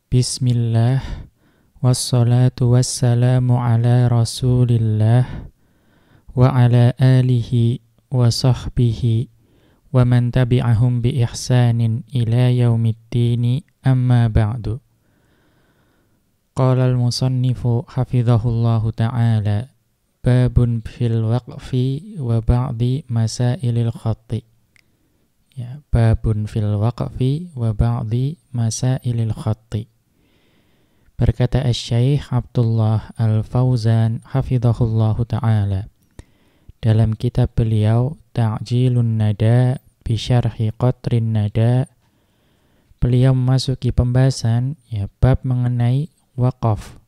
Bismillah, wassalatu wassalamu ala rasulillah, wa ala alihi wa sahbihi, wa man tabi'ahum bi ihsanin ila yaumiddini, amma ba'du. Qala al-musannifu hafidhahullahu ta'ala, babun fil waqfi wa ba'di masailil khatti. Ya, babun fil waqfi wa ba'di masailil khatti. Berkata Asy-Syaikh Abdullah Al-Fauzan hafizahullahu ta'ala dalam kitab beliau Ta'jilun Nada bi Syarhi Qatrin Nada, beliau memasuki pembahasan bab mengenai waqaf,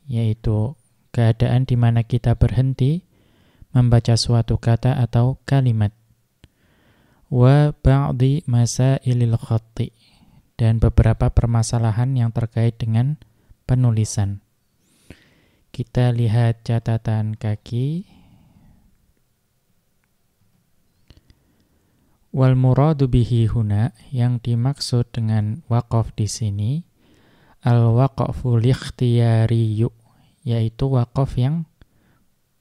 yaitu keadaan di mana kita berhenti membaca suatu kata atau kalimat. Wa ba'di masailil khatti, dan beberapa permasalahan yang terkait dengan penulisan. Kita lihat catatan kaki. Wal muradu bihi huna, yang dimaksud dengan waqaf di sini, al waqfu likhtiyariyu, yaitu waqaf yang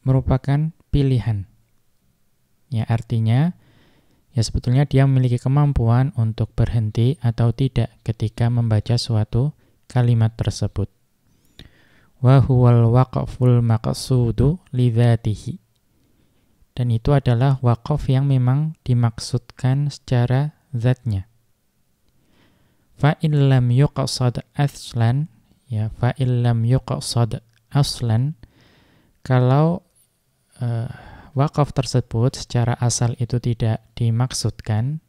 merupakan pilihan. Ya, artinya sebetulnya dia memiliki kemampuan untuk berhenti atau tidak ketika membaca suatu kalimat tersebut. Wa huwal waqful maqsudu li dzatihi. Dan itu adalah waqaf yang memang dimaksudkan secara zatnya. Fa in lam yuqsad aslan, fa in lam yuqsad aslan, kalau waqaf tersebut secara asal itu tidak dimaksudkan,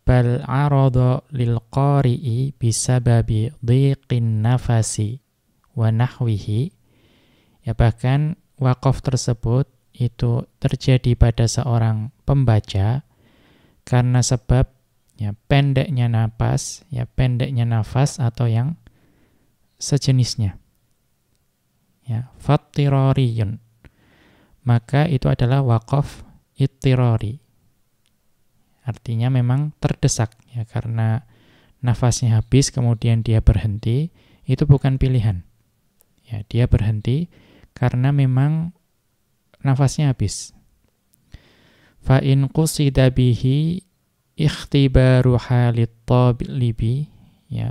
bal arada lil qari'i bisababi dhiqin nafasi wa nahwihi, bahkan waqaf tersebut itu terjadi pada seorang pembaca karena sebab pendeknya nafas atau yang sejenisnya. Fattirariyun, maka itu adalah waqaf ittirari. Artinya memang terdesak, karena nafasnya habis kemudian dia berhenti, itu bukan pilihan. Dia berhenti karena memang nafasnya habis. Fa in qusida bihi ikhtibaru halit talibi,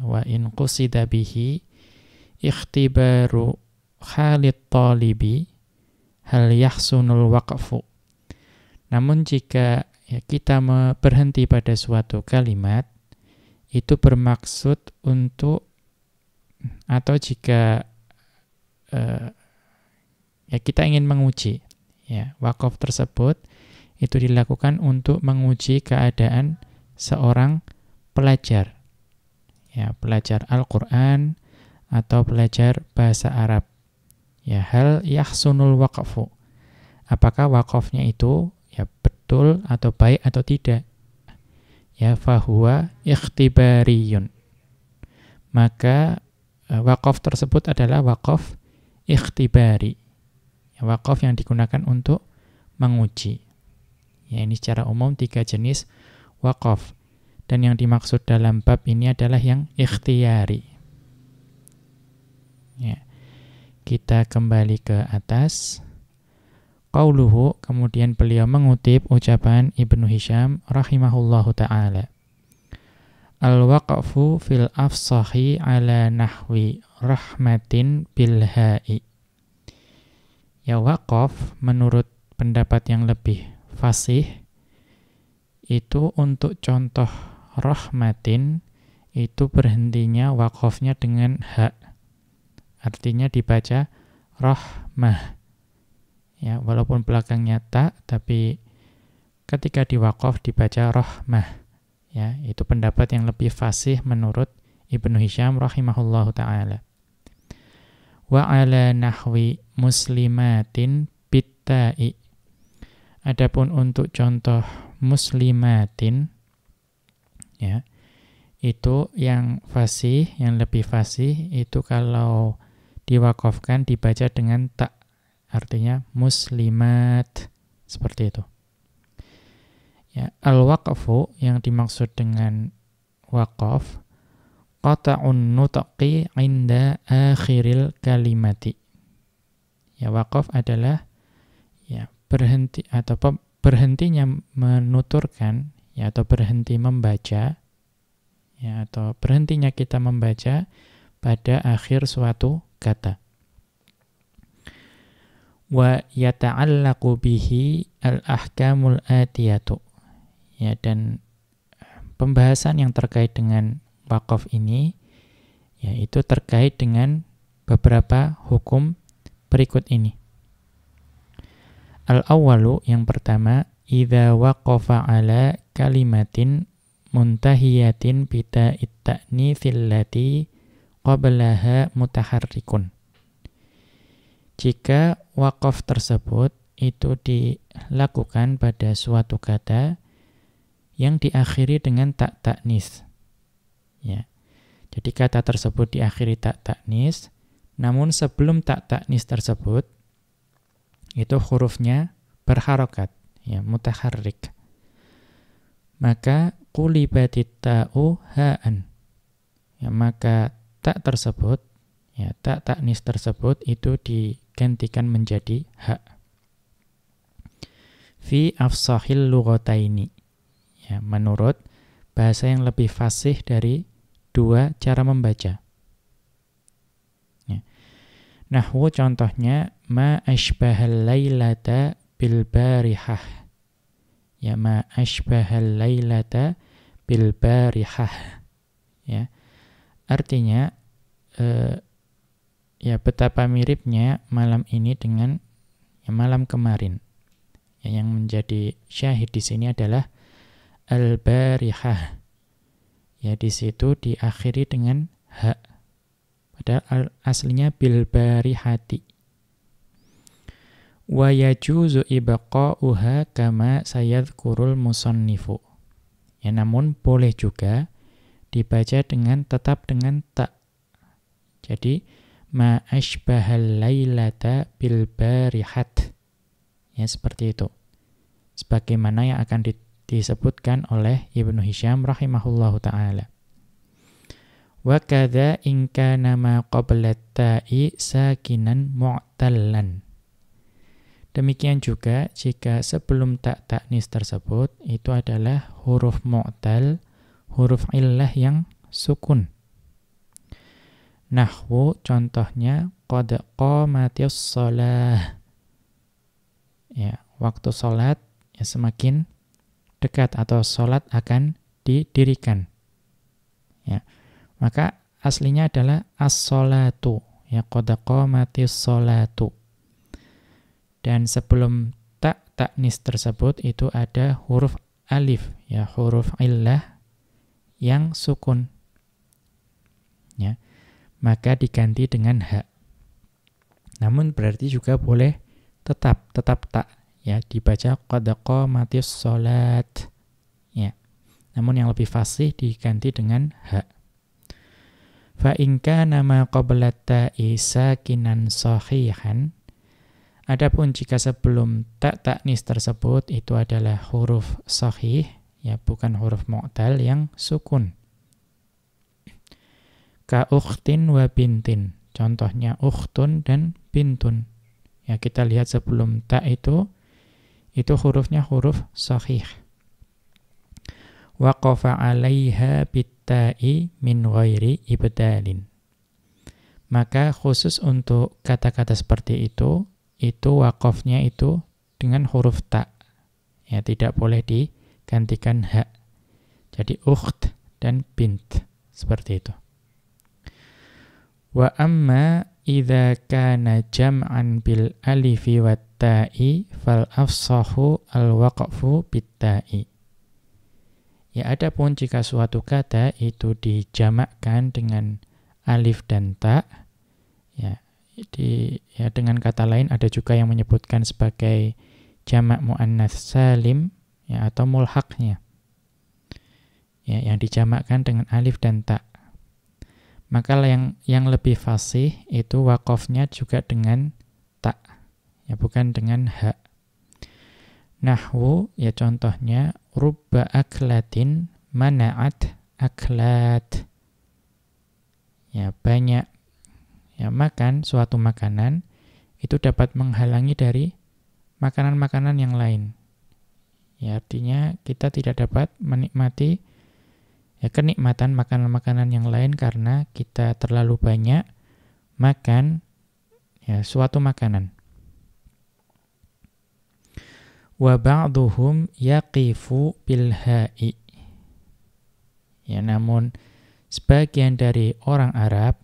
wa in qusida bihi ikhtibaru halit talibi hal yahsunul waqfu. Namun jika kita berhenti pada suatu kalimat, itu bermaksud untuk, atau jika kita ingin menguji, waqaf tersebut itu dilakukan untuk menguji keadaan seorang pelajar, pelajar Al-Quran atau pelajar bahasa Arab. Hal yahsunul waqfu, apakah waqafnya itu betul atau baik atau tidak. Fahuwa ikhtibariyun, maka waqaf tersebut adalah waqaf ikhtibari, waqaf yang digunakan untuk menguji. Ini secara umum 3 jenis waqaf, dan yang dimaksud dalam bab ini adalah yang ikhtiyari. Kita kembali ke atas. Qauluhu, kemudian beliau mengutip ucapan Ibnu Hisham rahimahullahu ta'ala. Al-waqfu fil afsahi ala nahwi rahmatin bilha'i. Waqaf menurut pendapat yang lebih fasih itu untuk contoh rahmatin, itu berhentinya waqafnya dengan ha. Artinya dibaca rahmah. Walaupun belakangnya ta, tapi ketika diwaqaf dibaca rahmah. Itu pendapat yang lebih fasih menurut Ibnu Hisham rahimahullahu ta'ala. Wa ala nahwi muslimatin bitta'i. Adapun untuk contoh muslimatin, itu yang fasih, yang lebih fasih, itu kalau diwaqafkan dibaca dengan ta, artinya muslimat, seperti itu. Al-waqfu, yang dimaksud dengan waqaf, qata'un nutqi 'inda akhiril kalimati. Ya, waqaf adalah ya berhenti atau berhentinya menuturkan ya atau berhenti membaca ya atau berhentinya kita membaca pada akhir suatu kata. Wa yata'allaqu bihi al-ahkamul atiyatu. Ya, dan pembahasan yang terkait dengan waqaf ini yaitu terkait dengan beberapa hukum berikut ini. Al-awwalu, yang pertama, idza waqafa ala kalimatin muntahiyatin bita'it ta'nitsil lati qablaha mutaharrikun. Jika waqaf tersebut itu dilakukan pada suatu kata yang diakhiri dengan tak ta'nis. Ya. Jadi kata tersebut diakhiri tak ta'nis, namun sebelum tak ta'nis tersebut itu hurufnya berharokat, ya, mutaharrik. Maka qulibatit ta'u ha'an. Ya, maka tak tersebut, ya, tak ta'nis tersebut itu digantikan menjadi ha. Fi afsahil lughataini. Ya, menurut bahasa yang lebih fasih dari dua cara membaca. Ya. Nahwu contohnya ma ashbahal lailata bil barihah. Ya, ma ashbahal lailata bil barihah. Ya. Artinya ya betapa miripnya malam ini dengan ya, malam kemarin. Ya, yang menjadi syahid di sini adalah al-barihah. Ya, di situ diakhiri dengan ha. Padahal aslinya bil barihati. Wa yajuzu ibqa'uha kama sayadhkurul musannifu. Ya, namun boleh juga dibaca dengan tetap dengan ta. Jadi ma ashbahal lailata bil barihat. Ya, seperti itu. Sebagaimana yang akan disebutkan oleh Ibnu Hisham rahimahullahu ta'ala. Wa kadza in kana ma qabla ta'i sakinan mu'tallan. Demikian juga jika sebelum tak ta'nis tersebut itu adalah huruf mu'tal, huruf illah yang sukun. Nahwu contohnya qad qamatis shalah. Ya, waktu salat ya semakin dekat atau salat akan didirikan. Ya. Maka aslinya adalah as-shalatu, ya qad qamatis shalatu. Dan sebelum tak ta'nis tersebut itu ada huruf alif, ya huruf illah yang sukun. Ya. Maka diganti dengan ha. Namun berarti juga boleh tetap tak, ya dibaca qad qamatis shalat. Ya. Namun yang lebih fasih diganti dengan ha. Fa in kana ma qabla ta'i sakinan sahihan. Adapun jika sebelum tak ta'nis tersebut itu adalah huruf sahih, ya bukan huruf mu'tal yang sukun. Ka ukhtin wa bintin. Contohnya ukhtun dan bintun. Ya, kita lihat sebelum ta itu hurufnya huruf sahih. Waqafa 'alaiha bitta'i min ghairi ibdalin. Maka khusus untuk kata-kata seperti itu waqafnya itu dengan huruf ta. Ya, tidak boleh digantikan ha. Jadi ukht dan bint seperti itu. Wa amma idza kana jam'an bil alifi wat ta'i fal afsahu al waqfu bit ta'i. Ya, adapun jika suatu kata itu dijamakkan dengan alif dan ta, ya dengan kata lain ada juga yang menyebutkan sebagai jamak muannats salim, ya atau mulhaqnya. Ya, yang dijamakkan dengan alif dan ta. Maka yang lebih fasih itu waqafnya juga dengan ta, ya bukan dengan ha. Nahwu, ya contohnya rubba aklatin mana'at aklat. ya banyak ya makan suatu makanan, itu dapat menghalangi dari makanan-makanan yang lain. Ya, artinya kita tidak dapat menikmati ya kenikmatan makanan-makanan yang lain karena kita terlalu banyak makan ya suatu makanan. Wa ba'duhum yaqifu bil ha'i. Ya, namun sebagian dari orang Arab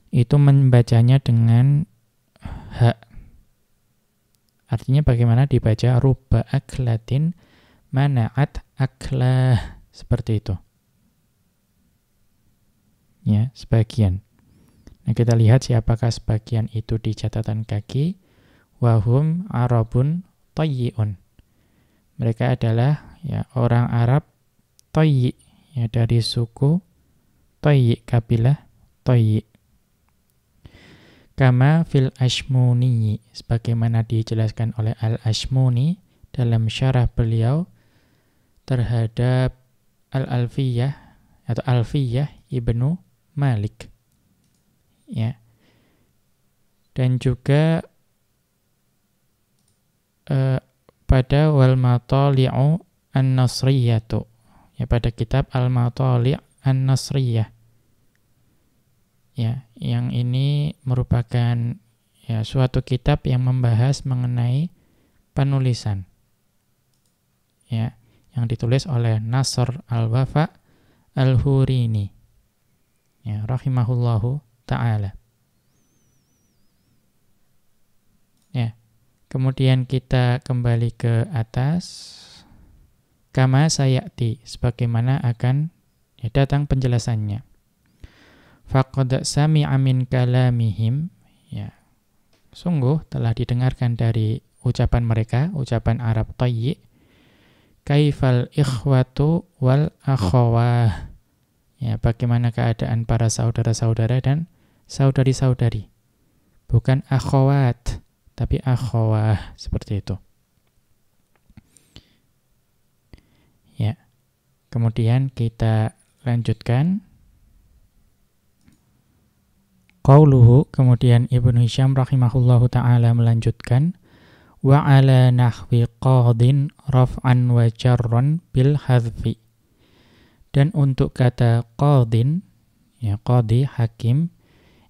itu membacanya dengan ha. Artinya bagaimana dibaca rubba aklatin mana'at aklah, seperti itu. Ya, sebagian. Nah, kita lihat siapakah sebagian itu di catatan kaki. Wahum Arabun Tayyi'un. Mereka adalah ya orang Arab Tayyi, ya dari suku Tayyi, kabilah Tayyi. Kama fil Ashmuni, sebagaimana dijelaskan oleh Al-Ashmuni dalam syarah beliau terhadap Al-Alfiyah atau Alfiyah Ibnu Malik. Ya. Dan juga pada Wal Matali'u An-Nasriyatu, ya pada kitab Al-Matali' An-Nasriyah. Ya, yang ini merupakan ya suatu kitab yang membahas mengenai penulisan. Ya, yang ditulis oleh Nasr Al-Wafa Al-Hurini. Ya, rahimahullahu ta'ala. Ya. Kemudian kita kembali ke atas. Kama sayati, sebagaimana akan ya datang penjelasannya. Faqad sami'a min kalamihim, ya. Sungguh telah didengarkan dari ucapan mereka, ucapan Arab Tayyi, kaifal ikhwatu wal akhawah. Ya, bagaimana keadaan para saudara-saudara dan saudari-saudari. Bukan akhawat, tapi akhawah, seperti itu. Ya. Kemudian kita lanjutkan. Qauluhu, kemudian Ibnu Hisham rahimahullahu ta'ala melanjutkan, wa ala nahwi qadin raf'an wa jarran bil hadfi. Dan untuk kata qadin, ya qadi, hakim,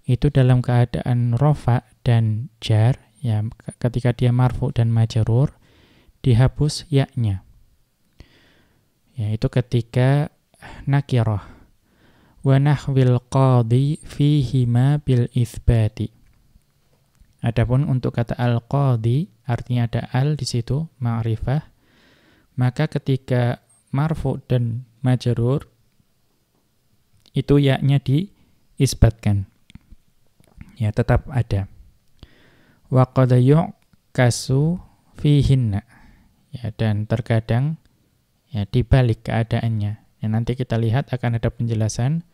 itu dalam keadaan rafa dan jar, ya ketika dia marfu dan majrur, dihapus ya-nya. Ya, itu ketika nakirah. Wa nahwil qadi fihima bil itsbati. Adapun untuk kata al-qadi, artinya ada al di situ, ma'rifah, maka ketika marfu dan majrur itu ya-nya diisbatkan. Ya, tetap ada. Wa qad yu'kasu fihinna. Ya, dan terkadang ya dibalik keadaannya. Ya, nanti kita lihat akan ada penjelasan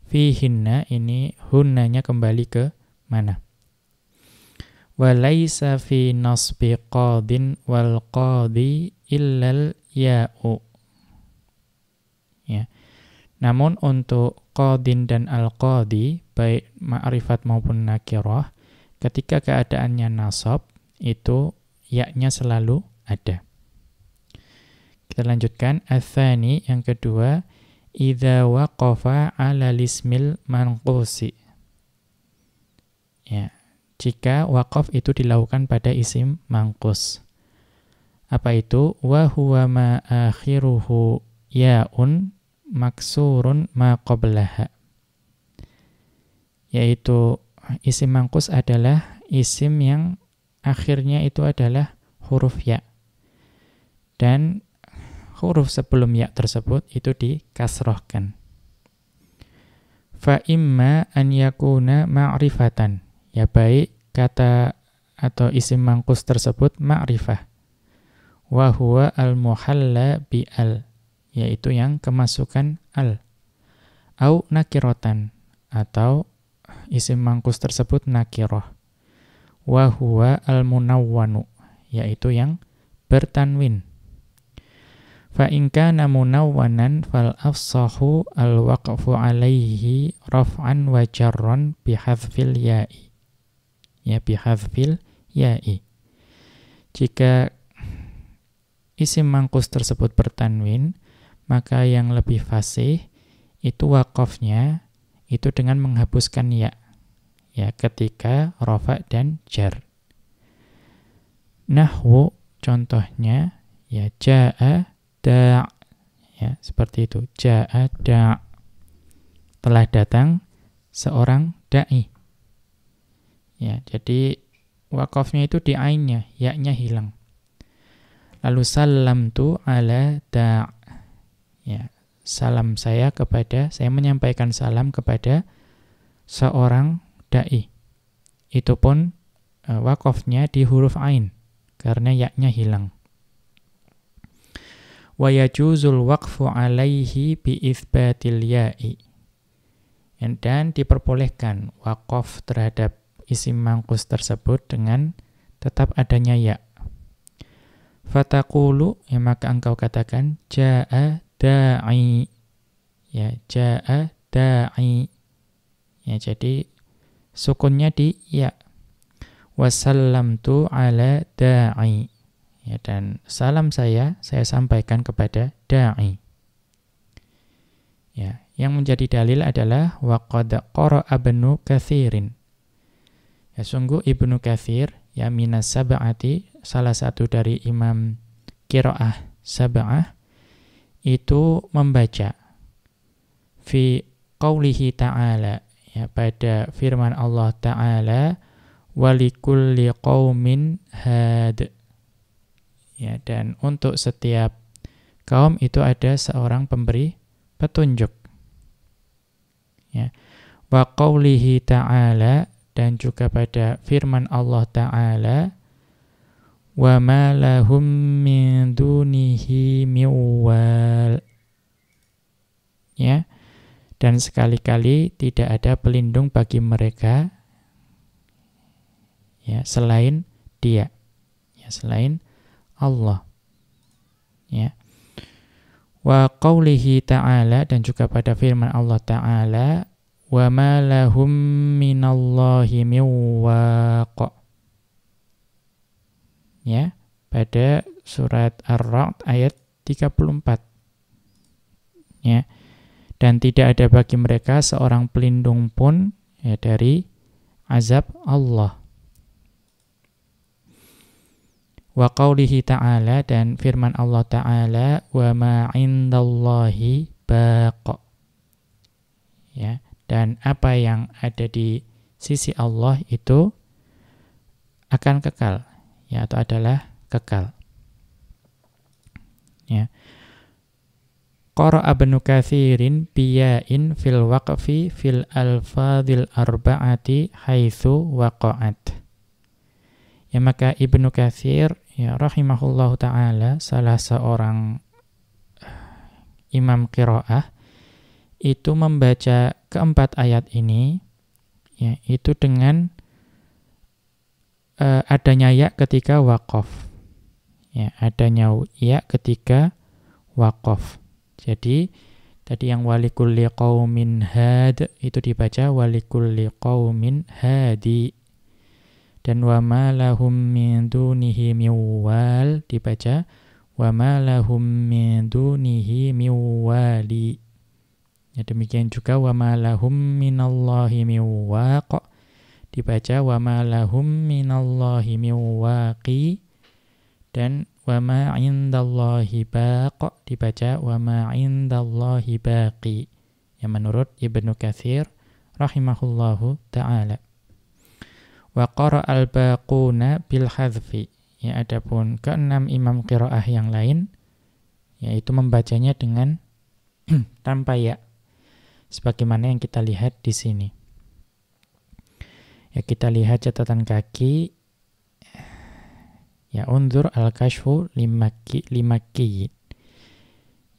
fihinna, ini hunnanya kembali ke mana. Wa laisa fi nasbi qadin wal qadi illal ya'u. Ya. Namun untuk qadin dan al-qadi, baik ma'rifat maupun nakirah, ketika keadaannya nasab, itu ya-nya selalu ada. Kita lanjutkan. Ats-tsani, yang kedua, idza waqafa 'ala lismil manqusi. Ya, jika waqaf itu dilakukan pada isim manqus. Apa itu? Wa huwa ma akhiruhu ya'un maksurun ma qablaha. Yaitu isim manqus adalah isim yang akhirnya itu adalah huruf ya. Dan huruf sebelum ya tersebut itu dikasrohkan. Fa imma an yakuna ma'rifatan. Ya, baik kata atau isim manqus tersebut ma'rifah. Wa huwa al-muhalla bi al, yaitu yang kemasukan al. Au nakiratan, atau isim manqus tersebut nakirah. Wa huwa al-munawwanu, yaitu yang bertanwin. Fa in kana munawwanan fal afsahu al-waqfu alaihi raf'an wa jarran bihadzfil ya'i. Ya, bihadzfil ya'i. Jika isim mangkus tersebut bertanwin, maka yang lebih fasih itu waqafnya itu dengan menghapuskan ya. Ya, ketika rafa' dan jar. Nahwu contohnya ya jaa da', ya seperti itu, jaa da', telah datang seorang dai. Ya, jadi waqafnya itu di ainnya, ya-nya hilang. Lalu sallamtu ala da', ya salam saya menyampaikan salam kepada seorang dai. Itu pun waqafnya di huruf ain karena ya-nya hilang. Wa yajuzul waqfu alaihi bi itsbatil ya'i. Dan diperbolehkan waqaf terhadap isim mangkus tersebut dengan tetap adanya ya. Fataqulu, ya maka engkau katakan jaa da'i. Ya, jaa da'i. Ya, jadi sukunnya di ya. Wasallamtu ala da'i. Ya, dan salam saya sampaikan kepada da'i. Ya, yang menjadi dalil adalah waqad qara'a Ibnu Katsirin. Ya, sungguh Ibnu Katsir ya minas sab'ati, salah satu dari imam qiraah sab'ah, itu membaca fi qaulihi ta'ala, ya pada firman Allah Ta'ala, walikulli qaumin had. Ya, dan untuk setiap kaum itu ada seorang pemberi petunjuk. Ya. Wa qaulihi ta'ala, dan juga pada firman Allah Ta'ala, wa ma lahum min dunihi miwal. Ya. Dan sekali-kali tidak ada pelindung bagi mereka ya selain Dia. Ya, selain Allah. Ya. Wa qaulihi ta'ala, dan juga pada firman Allah Ta'ala, wa ma lahum minallahi min waq. Ya, pada surat Ar-Ra'd ayat 34. Ya. Dan tidak ada bagi mereka seorang pelindung pun ya dari azab Allah. Wa qaulihi ta'ala, dan firman Allah Ta'ala, wa ma 'indallahi baq. Ya, dan apa yang ada di sisi Allah itu akan kekal, ya, atau adalah kekal. Ya. Qara'a Ibnu Katsirin biya'in fil waqfi fil alfadhil arba'ati haitsu waqa'at. Ya, maka Ibnu Katsir ya rahimahullahu ta'ala, salah seorang imam qiraah, itu membaca keempat ayat ini ya itu dengan adanya ya ketika waqaf. Ya, adanya ya ketika waqaf. Jadi tadi yang walikulli qaumin had itu dibaca walikulli qaumin hadi. Dan wa ma lahum min dunihi miwal dibaca wa ma lahum min dunihi miwali. Ya, demikian juga wa ma lahum minallahi miwaq dibaca wa ma lahum minallahi miwaqi. Dan wa ma 'indallahi baq dibaca wa ma 'indallahi baqi. Ya, menurut Ibnu Katsir rahimahullahu ta'ala. Wa qara'al baquna bil hadzfi. Ya, adapun keenam imam qiraah yang lain yaitu membacanya dengan tanpa ya. Sebagaimana yang kita lihat di sini. Ya, kita lihat catatan kaki. Ya, unzur al-kashfu limakki.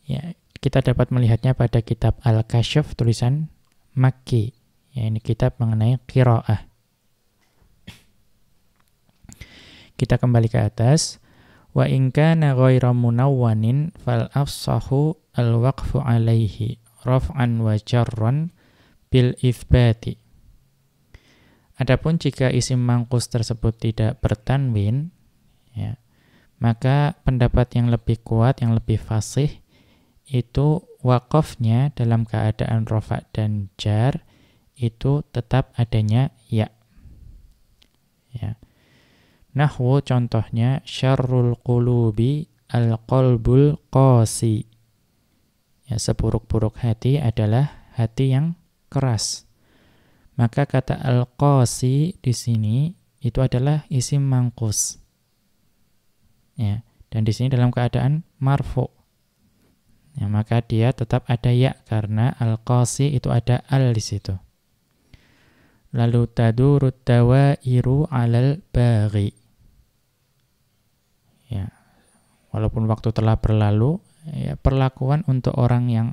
Ya, kita dapat melihatnya pada kitab Al-Kashf tulisan Makki. Ya, ini kitab mengenai qiraah. Kita kembali ke atas. Wa in kana ghaira munawwanin fal afsahu al-waqfu alaihi raf'an wa jarran bil itsbati. Adapun jika isim mangkus tersebut tidak bertanwin, ya, maka pendapat yang lebih kuat, yang lebih fasih, itu waqafnya dalam keadaan rafa' dan jar itu tetap adanya ya. Ya. Nahwu contohnya syarrul qulubi al-qalbul qasi. Ya, seburuk-buruk hati adalah hati yang keras. Maka kata al-qasi di sini itu adalah isim mangkus. Ya, dan di sini dalam keadaan marfu. Ya, maka dia tetap ada ya karena al-qasi itu ada al di situ. Lalu tadurut dawairu 'alal baghi. Ya. Walaupun waktu telah berlalu, ya, perlakuan untuk orang yang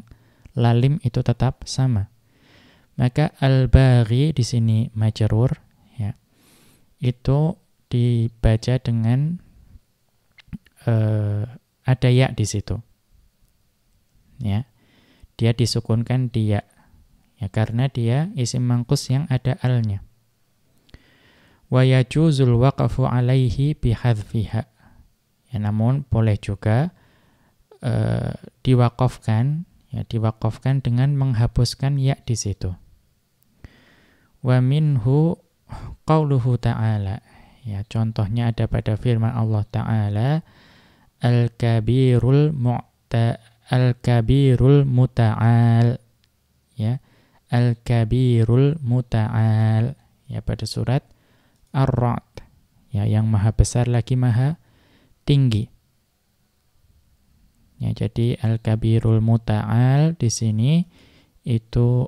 lalim itu tetap sama. Maka al-baghi di sini majrur, ya. Itu dibaca dengan ada ya di situ. Ya. Dia disukunkan di ya. Ya, karena dia isim mangkus yang ada alnya. Wa yajuzul waqfu alaihi bihadfiha. Ya, namun boleh juga diwaqafkan, ya, diwaqafkan dengan menghapuskan ya di situ. Wa minhu qauluhu ta'ala. Ya, contohnya ada pada firman Allah Ta'ala, al-kabirul muta'al. Ya, al-kabirul muta'al, ya, pada surat Ar-Ra'd, ya, yang maha besar lagi maha tinggi. Ya, jadi al-kabirul muta'al di sini itu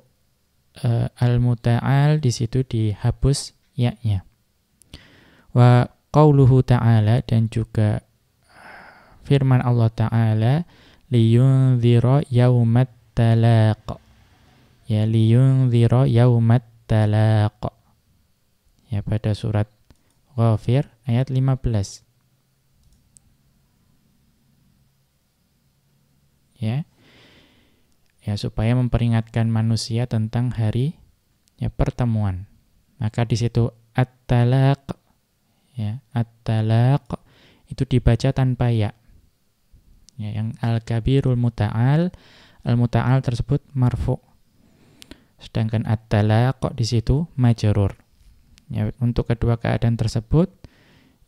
al-muta'al di situ dihapus ya-nya. Wa qauluhu ta'ala, dan juga firman Allah Ta'ala, liyunzira yaumat talaq. Ya, liyunzira yaumat talaq. Ya, pada surat Ghafir ayat 15. Ya. Ya, supaya memperingatkan manusia tentang hari, ya, pertemuan. Maka di situ at-talaq, ya, at-talaq itu dibaca tanpa ya. Ya, yang al-kabirul muta'al, al-muta'al tersebut marfu'. Sedangkan at-talaq di situ majrur. Ya, untuk kedua keadaan tersebut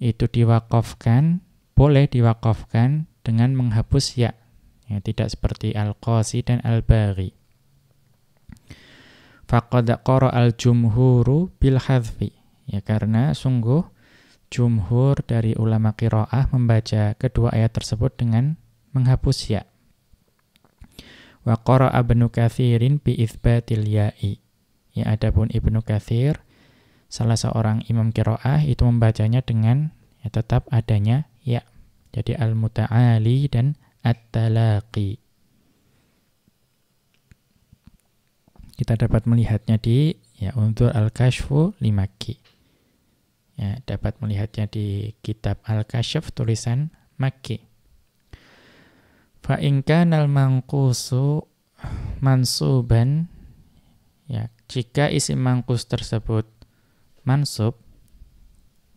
itu diwaqafkan, boleh diwaqafkan dengan menghapus ya. Ya, tidak seperti al-qasi dan al-baghi. Faqad qara'al jumhuru bil hadfi. Ya, karena sungguh jumhur dari ulama qiraah membaca kedua ayat tersebut dengan menghapus ya. Wa qara'a Ibnu Katsirin bi itsbatil ya'i. Ya, adapun Ibnu Katsir, salah seorang imam qiraah, itu membacanya dengan, ya, tetap adanya ya. Jadi al-muta'ali dan at-talaqi. Kita dapat melihatnya di, ya, Unzur al-Kashfu li-Makki. Ya, dapat melihatnya di kitab Al-Kashf tulisan Makki. Fa in kana al-manqusu mansuban, ya, jika isim mangkus tersebut mansub,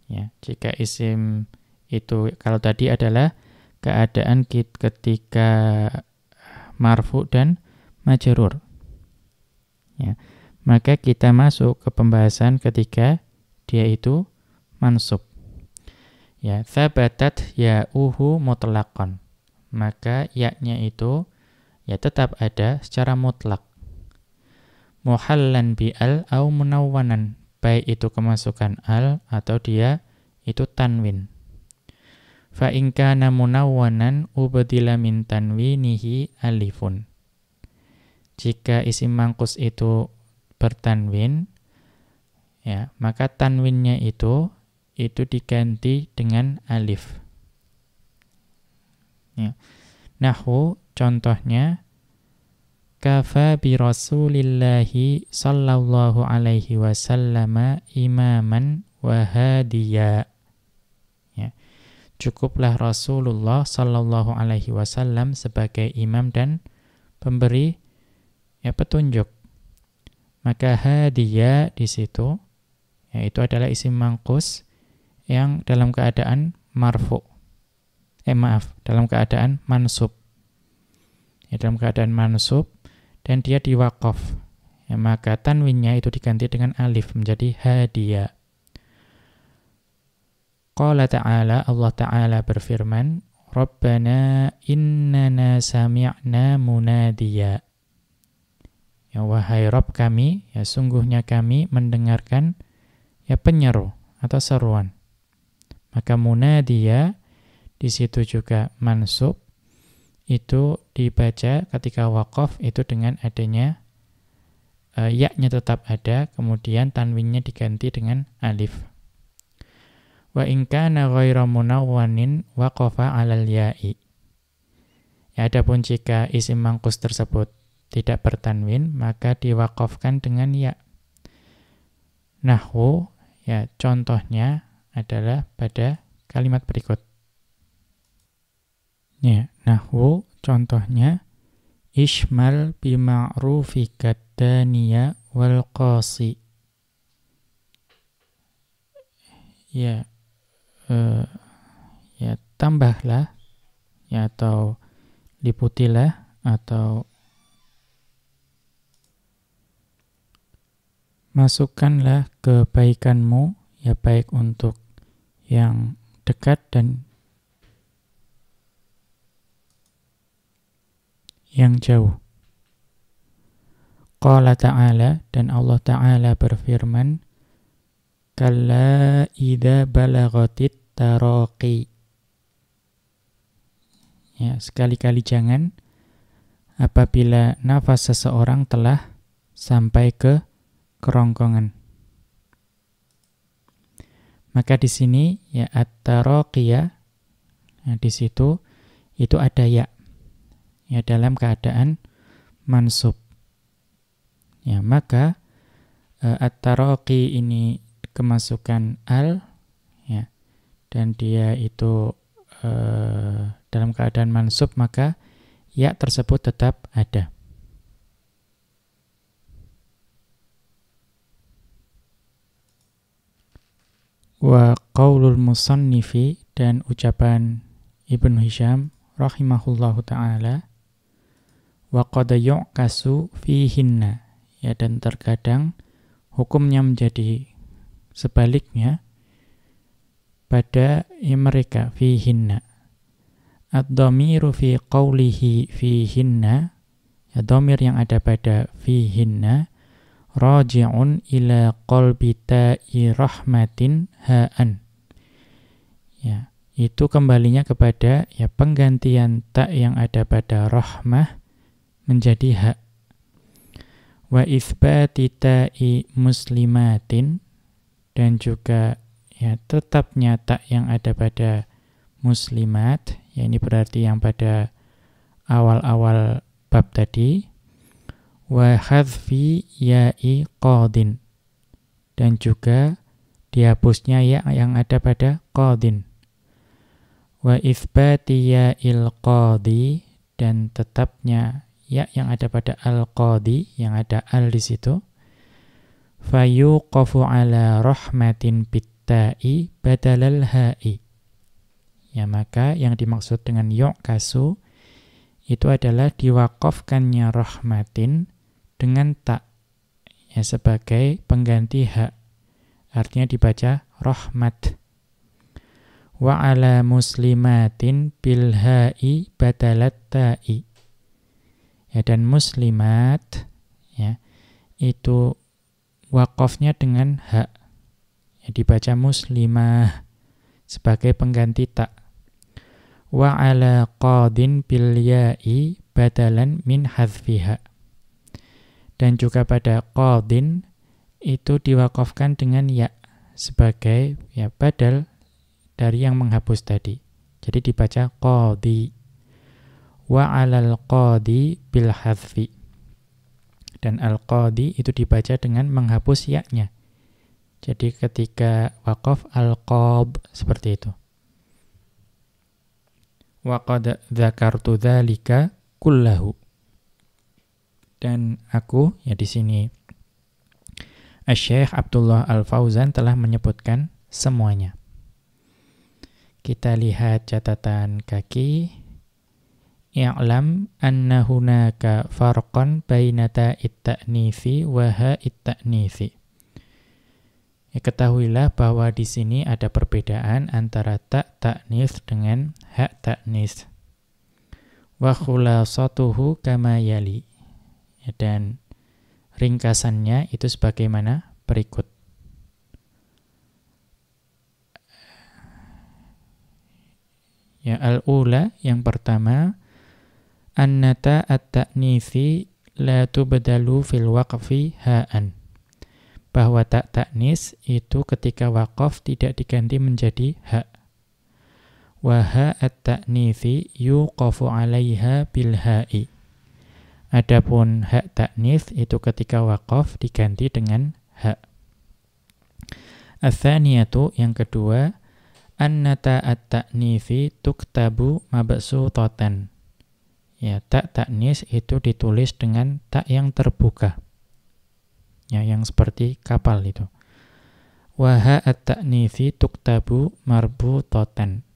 ya, jika isim itu, kalau tadi adalah keadaan ketika marfu dan majrur, ya, maka kita masuk ke pembahasan ketika dia itu mansub. Ya, thabatat ya'uhu mutlaqan. Maka ya-nya itu, ya, tetap ada secara mutlak. Muhallan bi al au munawwanan, baik itu kemasukan al atau dia itu tanwin. Fa in kana munawwanan ubdila min tanwinihi alifun. Jika isim mangkus itu bertanwin, ya, maka tanwinnya itu diganti dengan alif. Ya. Nahwu contohnya kafa bi rasulillahi sallallahu alaihi wasallama imaman wa hadiya. Ya. cukuplah Rasulullah sallallahu alaihi wasallam sebagai imam dan pemberi petunjuk. Maka hadiya di situ yaitu adalah isim mangkus yang dalam keadaan marfu. Dalam keadaan mansub. Dalam keadaan mansub dan dia diwaqaf. Maka tanwinnya itu diganti dengan alif menjadi hadiya. Qala ta'ala, Allah Ta'ala berfirman, Rabbana innana sami'na munadiya. Wahai Rabb kami, sungguhnya kami mendengarkan penyeru atau seruan. Maka munadiya di situ juga mansub, itu dibaca ketika waqaf itu dengan adanya ya-nya tetap ada, kemudian tanwinnya diganti dengan alif. Wa in kana ghaira munawwanin waqafa 'alal ya'i. Adapun jika isim mangkus tersebut tidak bertanwin, maka diwaqafkan dengan ya. Nahwu contohnya adalah pada kalimat berikut. Nahwu contohnya Ishmal bima'rufi kaddaniya wal qasi. Tambahlah atau liputilah atau masukkanlah kebaikanmu baik untuk yang dekat dan yang jauh. Qala ta'ala, dan Allah Ta'ala berfirman, Kalla idza balagatit taraqi. Sekali-kali jangan apabila nafas seseorang telah sampai ke kerongkongan. Maka di sini at-taraqiyah, di situ itu ada ya dalam keadaan mansub. Maka at-taraqi ini kemasukan al dan dia itu dalam keadaan mansub, maka ya tersebut tetap ada. Wa qaulul musannifi, dan ucapan Ibnu Hisham rahimahullahu ta'ala, wa qad yu'kasu fihinna, dan terkadang hukumnya menjadi sebaliknya pada mereka, fihinna. Ad-dhamiru fi qawlihi fihinna, dhamir yang ada pada fihinna, raji'un ila qalbi ta'i rahmatin ha'an. Itu kembalinya kepada penggantian ta yang ada pada rahmah menjadi ha. Wa itsbati ta'i muslimatin, dan juga tetapnya ta yang ada pada muslimat, ini berarti yang pada awal-awal bab tadi. Wa hadfi ya'i qadin, dan juga dihapusnya ya yang ada pada qadin. Wa itsbati ya'il qadi, dan tetapnya ya yang ada pada al-qadi, yang ada al di situ. Fayuqafu ala rahmatin bitta'i badalal ha'i. Maka yang dimaksud dengan yu'kasu itu adalah diwaqafkannya rahmatin dengan ta sebagai pengganti ha. Artinya dibaca rahmat. Wa ala muslimatin bil ha'i badalat ta'i. Dan muslimat itu waqafnya dengan ha. Dibaca muslimah sebagai pengganti ta. Wa ala qadin bil ya'i badalan min hadfiha. Dan juga pada qadin itu diwaqafkan dengan ya sebagai badal dari yang menghapus tadi. Jadi dibaca qadi. Wa alal qadi bil hadfi. Dan al-qadi itu dibaca dengan menghapus ya-nya. Jadi ketika waqaf al-qad seperti itu. wa qad dzakartu dzalika kullahu. Dan aku, ya di sini Asy-Syaikh Abdullah Al-Fauzan telah menyebutkan semuanya. Kita lihat catatan kaki. I'lam anna hunaka farqan baina ta'it ta'nitsi wa ha'it ta'nitsi. Ya, ketahuilah bahwa di sini ada perbedaan antara ta ta'nits dengan ha ta'nits. Wa khulasatuhu kama yali. Ya, dan ringkasannya itu sebagaimana berikut. Ya, al-ula, yang pertama, annata at-ta'nitsi la tubdalu fil waqfi ha'an. Bahwa ta ta'nis itu ketika waqaf tidak diganti menjadi ha. Wa ha at-ta'nitsi yuqafu 'alaiha bil ha'i. Adapun ha ta'nits itu ketika waqaf diganti dengan ha. Ats-tsaniyatu, yang kedua, annata at-ta'nitsi tuktabu mabsutatan. Ya, ta ta'nis itu ditulis dengan ta yang terbuka. Ya, yang seperti kapal itu. Wa ha at-ta'nitsi tuktabu marbutatan.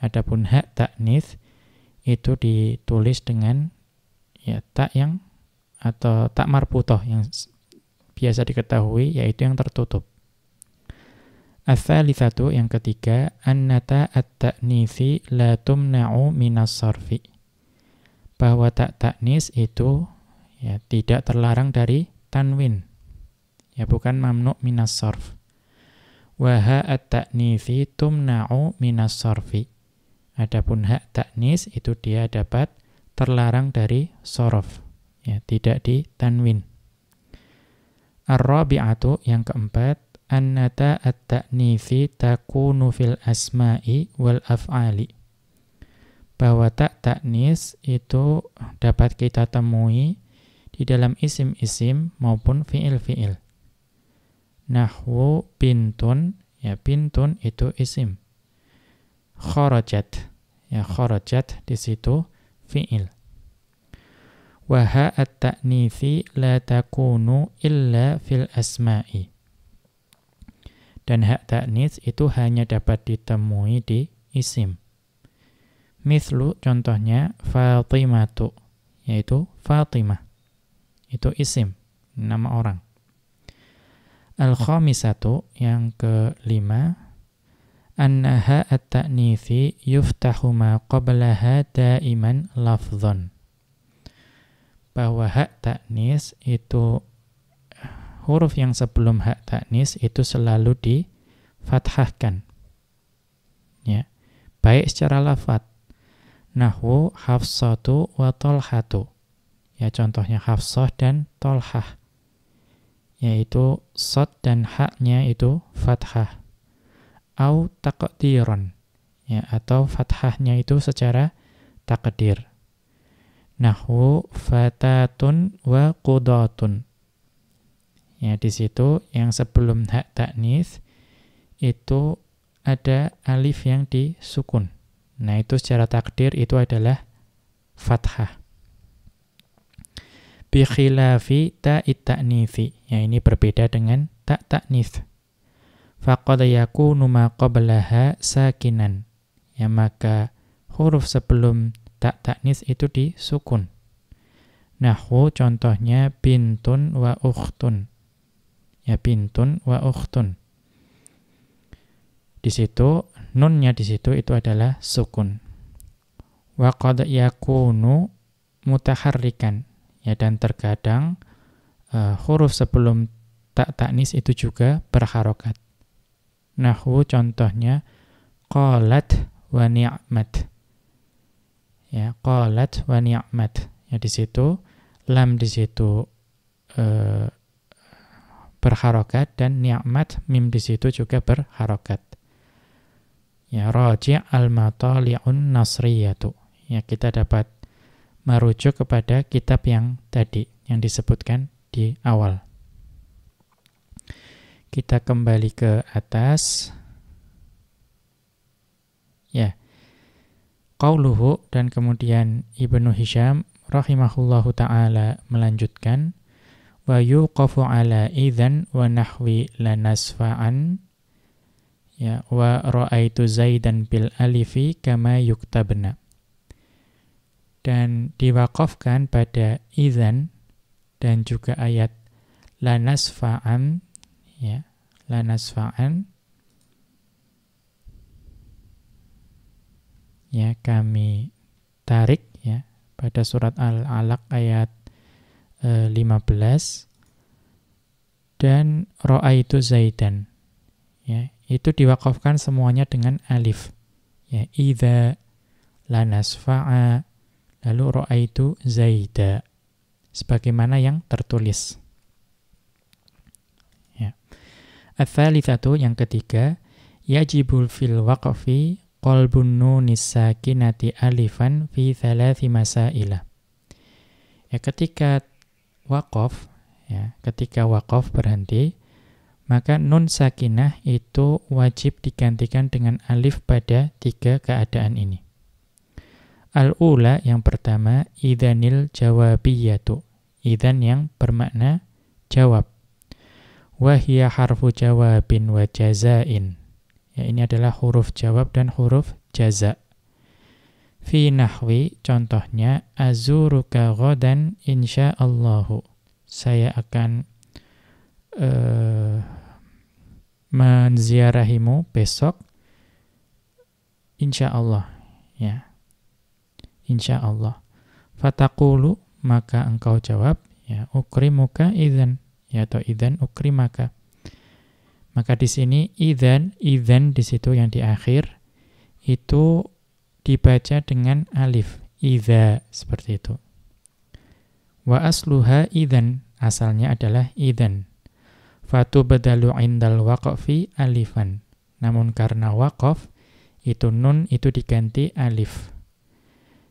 Adapun ha ta'nits itu ditulis dengan ya tak yang atau tak marbutoh yang biasa diketahui, yaitu yang tertutup. Ats-tsalitsatu, yang ketiga, annata at-ta'nitsi la tumna'u minas sarfi. Bahwa tak ta'nis itu ya tidak terlarang dari tanwin. Ya, bukan mamnu minas sarf. Wa ha at-ta'nitsi tumna'u minas sarfi. Adapun ha ta'nis itu dia dapat terlarang dari sorof, ya, tidak di tanwin. Ar-rabi'atu, yang keempat, annata at-ta'nitsi takunu fil asma'i wal af'ali. Bahwa tak ta'nis itu dapat kita temui di dalam isim-isim maupun fi'il-fi'il. Nahwu bintun, ya bintun itu isim. Kharajat, ya kharajat di situ fi'il. Wa ha at-ta'nitsi la takunu illa fil asma'i. Dan ha ta'nits itu hanya dapat ditemui di isim. Mithlu, contohnya, Fatimatu, yaitu Fatimah. Itu isim, nama orang. Al-khamisatu, yang kelima, anna ha at-ta'nitsi yuftahu ma qablaha daiman lafdhan. Bahwa ha ta'nis itu huruf yang sebelum ha ta'nis itu selalu difathahkan. Ya, baik secara lafadz. Nahwu Hafsatu wa Tolhatu. Ya, contohnya Hafsah dan Tolhah. Yaitu shad dan ha-nya itu fathah. Au taqdiran. Ya, atau fathahnya itu secara takdir. Nahwu fatatun wa qudatun. Ya, di situ yang sebelum ha ta'nis itu ada alif yang disukun. Nah, itu secara takdir itu adalah fathah. Bi khilafi ta'it ta'nitsi. Ya, ini berbeda dengan ta ta'nits. Faqad yakunu ma qablaha sakinan. Ya, maka huruf sebelum ta ta'nits itu disukun. Nahwu, contohnya bintun wa ukhtun. Ya, bintun wa ukhtun. Di situ nunnya di situ itu adalah sukun. Wa qad yakunu mutaharrikan. Ya, dan terkadang huruf sebelum ta ta'nis itu juga berharokat. Nahwu, contohnya qalat wa ni'mat. Ya, qalat wa ni'mat. Ya, di situ lam di situ berharokat dan ni'mat mim di situ juga berharokat. Ya, raji' al-matali'un nasriyatu. Ya, kita dapat merujuk kepada kitab yang tadi yang disebutkan di awal. Kita kembali ke atas. Ya. Qauluhu, dan kemudian Ibnu Hisham rahimahullahu ta'ala melanjutkan, wa yuqafu ala idzan wa nahwi lanasfa'an, ya, wa ra'aitu Zaidan bil alifi kama yuktabna. Dan diwaqafkan pada idzan dan juga ayat lanasfa'an, ya, lanasfa'an, ya, kami tarik, ya, pada surat Al-Alaq ayat 15, dan ra'aitu Zaidan, ya, itu diwaqafkan semuanya dengan alif, ya, idza lanasfa'a, lalu ra'aitu Zaida, sebagaimana yang tertulis. Ya. Ats-tsalitsatu, yang ketiga, yajibul fil waqfi qalbun nunis sakinati alifan fi thalathi masailah. Ya, ketika waqaf, ya, ketika waqaf berhenti, maka nun sakinah itu wajib digantikan dengan alif pada 3 keadaan ini. Al-ula, yang pertama, idzanil jawabiyatu, idzan yang bermakna jawab. Wa hiya harfu jawabin wa jazain. Ya, ini adalah huruf jawab dan huruf jaza. Fi nahwi, contohnya, azuruka ghadan insyaallahu. Saya akan menziarahimu besok insyaallah, ya, insyaallah. Fataqulu, maka engkau jawab, ya, ukrimuka idzan, ya, atau idzan ukrimaka. Maka di sini idzan di situ yang di akhir itu dibaca dengan alif, idza, seperti itu. Wa asluha idzan, asalnya adalah idzan. Fatubdalu indal waqfi alifan. Namun karena waqaf, itu nun itu diganti alif.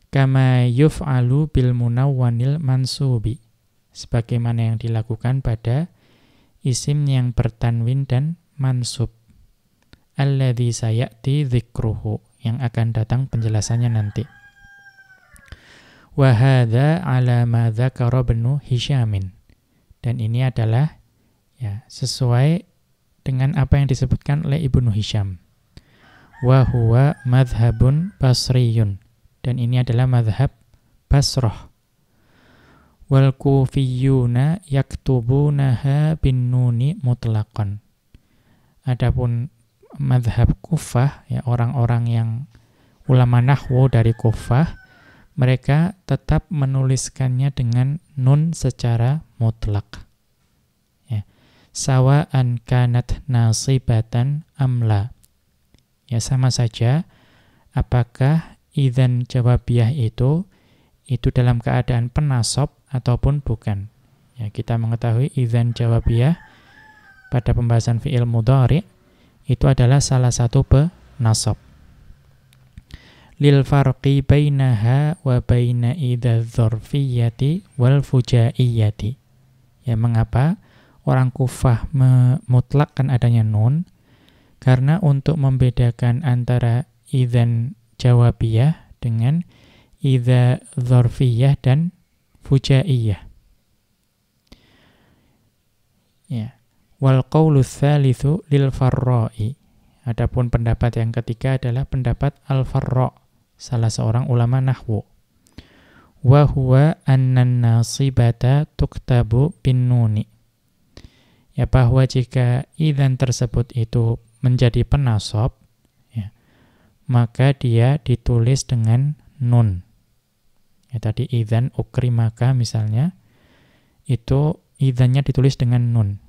Kama yuf'alu bil munawwanil mansubi, sebagaimana yang dilakukan pada isim yang bertanwin dan mansub. Alladzi sayati dzikruhu, yang akan datang penjelasannya nanti. Wa hadza ala ma dzakara Ibnu Hisyamin. Dan ini adalah, ya, sesuai dengan apa yang disebutkan oleh Ibnu Hisyam. Wa huwa madhhabun basriyun. Dan ini adalah madhhab Basrah. Wal kufiyuna yaktubunaha bin nuni mutlaqan. Adapun madhhab Kufah, ya, orang-orang yang ulama nahwu dari Kufah, mereka tetap menuliskannya dengan nun secara mutlak. Ya. Sawa'an kanat nasibatan amla. Ya, sama saja apakah idzan jawabiyah itu dalam keadaan penasab ataupun bukan. Ya, kita mengetahui idzan jawabiyah pada pembahasan fi'il mudhari itu adalah salah satu penasab. Lil farqi bainaha wa baina idzaz dzarfiyyati wal fujaiyati. Ya, mengapa orang Kufah memutlakkan adanya nun? Karena untuk membedakan antara idzan jawabiyah dengan idza dzarfiyah dan fujaiyah. Ya. Wal qaulu tsalitsu lil farra'i. Adapun pendapat yang ketiga adalah pendapat Al-Farra', salah seorang ulama nahwu. Wa huwa annan nasibata tuktabu bin nuni. Ya, bahwa jika idzan tersebut itu menjadi penasab, ya, maka dia ditulis dengan nun. Ya, tadi idzan ukrimaka misalnya, itu idzannya ditulis dengan nun.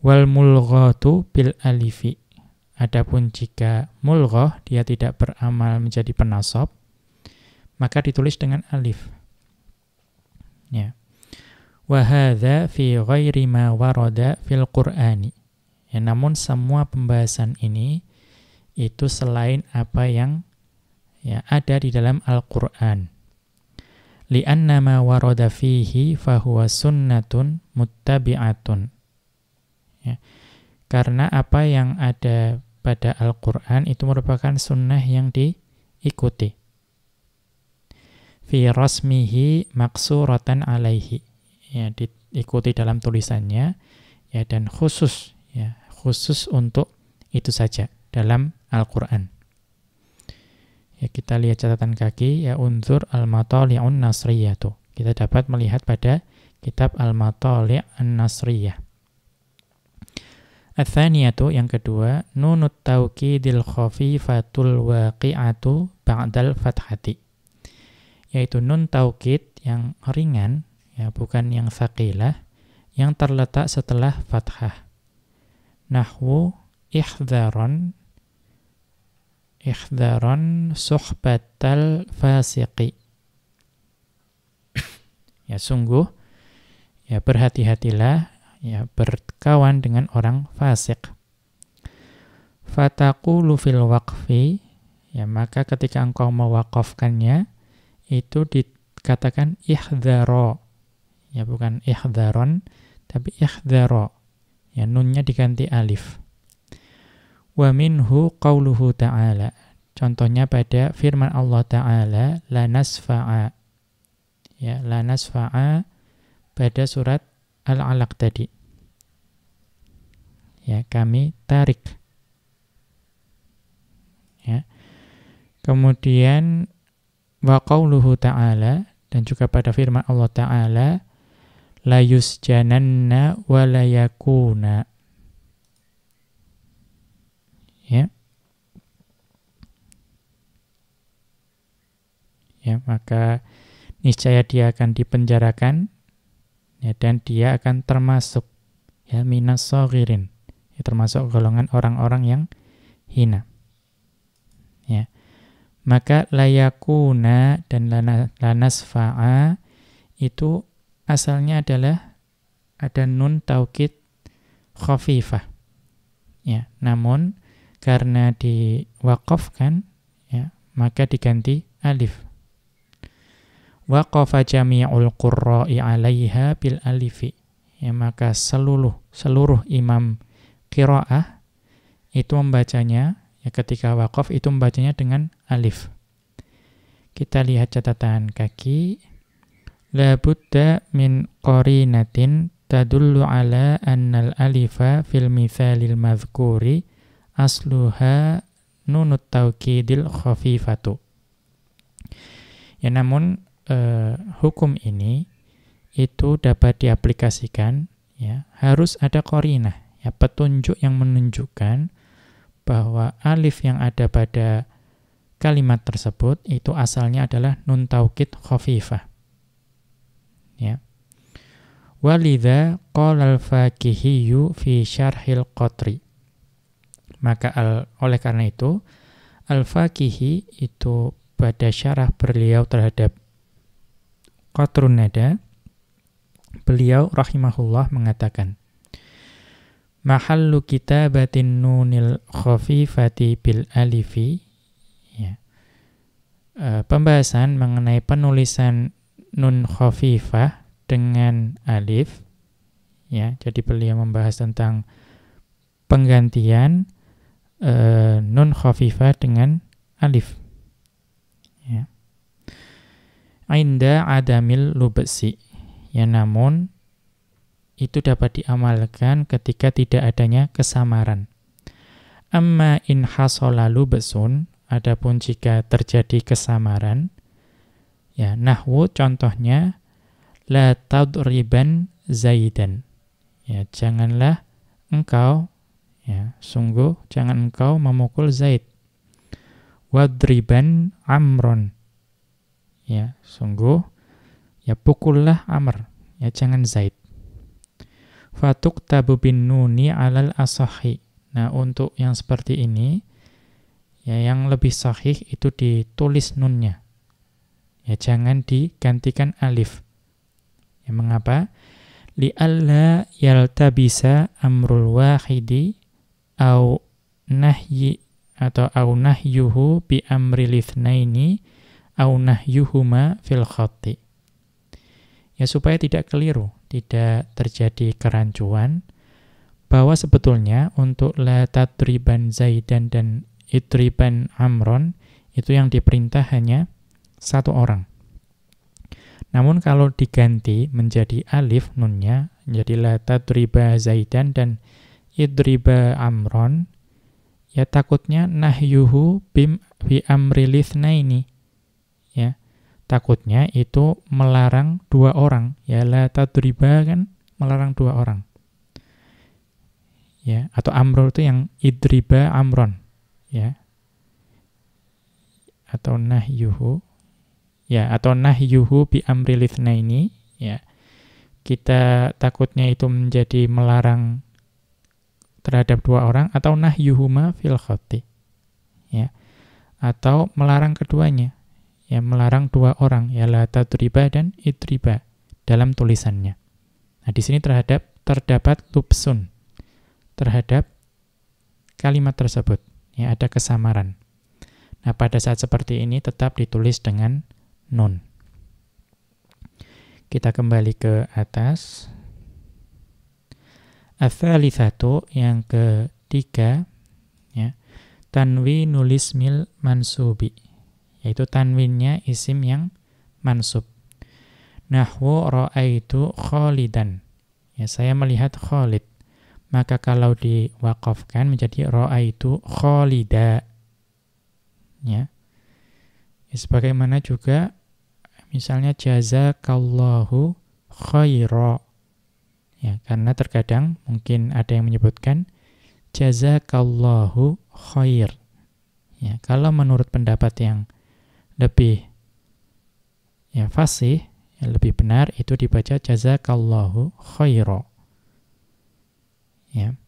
Wal mulghatu bil alifi. Adapun jika mulghah dia tidak beramal menjadi penasab, maka ditulis dengan alif. Ya. Wa hadza fi ghairi ma warada fil Qur'ani. Ya, namun semua pembahasan ini itu selain apa yang, ya, ada di dalam Al-Qur'an. Li'anna ma warada fihi fahuwa sunnatun muttabi'atun. Ya. Karena apa yang ada pada Al-Qur'an itu merupakan sunnah yang diikuti. fi rasmihi maksuratan alaihi. Ya, diikuti dalam tulisannya ya, dan khusus untuk itu saja dalam Al-Qur'an. Ya, kita lihat catatan kaki ya, unzur al-matali'un nasriyatu. Kita dapat melihat pada kitab Al-Matali' an-Nasriyah. Ats-tsaniyatu, yang kedua, nunut taukidil khafifatul waqi'atu ba'dal fathati. Yaitu nun taukid yang ringan, ya, bukan yang tsaqilah, yang terletak setelah fathah. Nahwu ihdharon suhbatal fasiqi. Ya, sungguh ya, berhati-hatilah ya, berkawan dengan orang fasik. Fataqulu fil waqfi, ya, maka ketika engkau mewaqafkannya itu dikatakan ihdharo. Ya, bukan ihdharon tapi ihdharo. Ya, nunnya diganti alif. Wa minhu qauluhu ta'ala. Contohnya pada firman Allah Ta'ala, la nasfa'a. Ya, la nasfa'a pada surat Al-Alaq tadi. Ya, kami tarik. Ya. Kemudian wa qauluhu ta'ala, dan juga pada firman Allah Ta'ala, la yusjananna wa la yakuna. Ya. Ya, maka niscaya dia akan dipenjarakan ya, dan dia akan termasuk ya minas shaghirin. Ya, termasuk golongan orang-orang yang hina. Ya. Maka layakuna dan lanasfa'a itu asalnya adalah ada nun taukid khafifah. Ya, namun karena diwaqafkan ya, maka diganti alif. Waqafa jami'ul qurra'i 'alaiha bil alifi. Ya, maka seluruh imam qiraah itu membacanya ya, ketika waqaf itu membacanya dengan alif. Kita lihat catatan kaki. La budda min qarinatin tadullu ala annal alifa fil mithalil madhkuri asluha nunut taukidil khafifatu. Ya, namun hukum ini itu dapat diaplikasikan ya, harus ada qarinah ya, petunjuk yang menunjukkan bahwa alif yang ada pada kalimat tersebut itu asalnya adalah nun taukid khafifah. Ya. Walidha qala al-Fakihiyyu fi syarhil Qatri. Maka oleh karena itu Al-Fakihi itu pada syarah beliau terhadap Qatrun Nada, beliau rahimahullah mengatakan, mahallu kitabatin nunil khafifati bil alifi. Ya. Pembahasan mengenai penulisan nun khafifah dengan alif. Ya, jadi beliau membahas tentang penggantian nun khafifah dengan alif. Ya. Inda adamil lubsi. Ya, namun itu dapat diamalkan ketika tidak adanya kesamaran. Amma in hasala lubsun, adapun jika terjadi kesamaran, ya, nahwu contohnya la tadriban zaidan. Ya, janganlah engkau ya, sungguh jangan engkau memukul Zaid. Wadriban amron. Ya, sungguh ya pukullah Amr, ya jangan Zaid. Fatuktabu bin nuni alal asahi. Nah, untuk yang seperti ini ya, yang lebih sahih itu ditulis nunnya. Ya, jangan digantikan alif. Ya, mengapa? Li'alla yaltabisa amrul wahidi au nahyi atau au nahyuhu bi amril itsnaini au nahyuhuma fil khatti. Ya, supaya tidak keliru, tidak terjadi kerancuan bahwa sebetulnya untuk la tadriban Zaidan dan idriban Amron itu yang diperintah hanya satu orang. Namun kalau diganti menjadi alif nunnya, menjadi la tadriba Zaidan dan idriba Amron, ya takutnya nahyuhu bi amril itsnaini. Ya, takutnya itu melarang dua orang. Ya, la tadriba kan melarang dua orang. Ya, atau amro itu yang idriba Amron. Ya. Atau nahyuhu. Ya, atau nahyuhu bi amril itsnaini, ya. Kita takutnya itu menjadi melarang terhadap dua orang, atau nahyuhuma fil khatti. Ya. Atau melarang keduanya. Ya, melarang dua orang, ya la tadriba dan idriba dalam tulisannya. Nah, di sini terdapat lubsun terhadap kalimat tersebut. Ya, ada kesamaran. Nah, pada saat seperti ini tetap ditulis dengan nun. Kita kembali ke atas. Ats-tsalitsatu, yang ketiga, ya, tanwinul ismil mansubi, yaitu tanwinnya isim yang mansub. Nahwu ra'aitu Khalidan. Ya, saya melihat Khalid. Maka kalau diwaqafkan menjadi ra'aitu Khalida. Ya. Sebagaimana juga misalnya jazakallahu khaira. Ya, karena terkadang mungkin ada yang menyebutkan jazakallahu khair. Ya, kalau menurut pendapat yang lebih fasih, yang lebih benar itu dibaca jazakallahu khaira. Ya.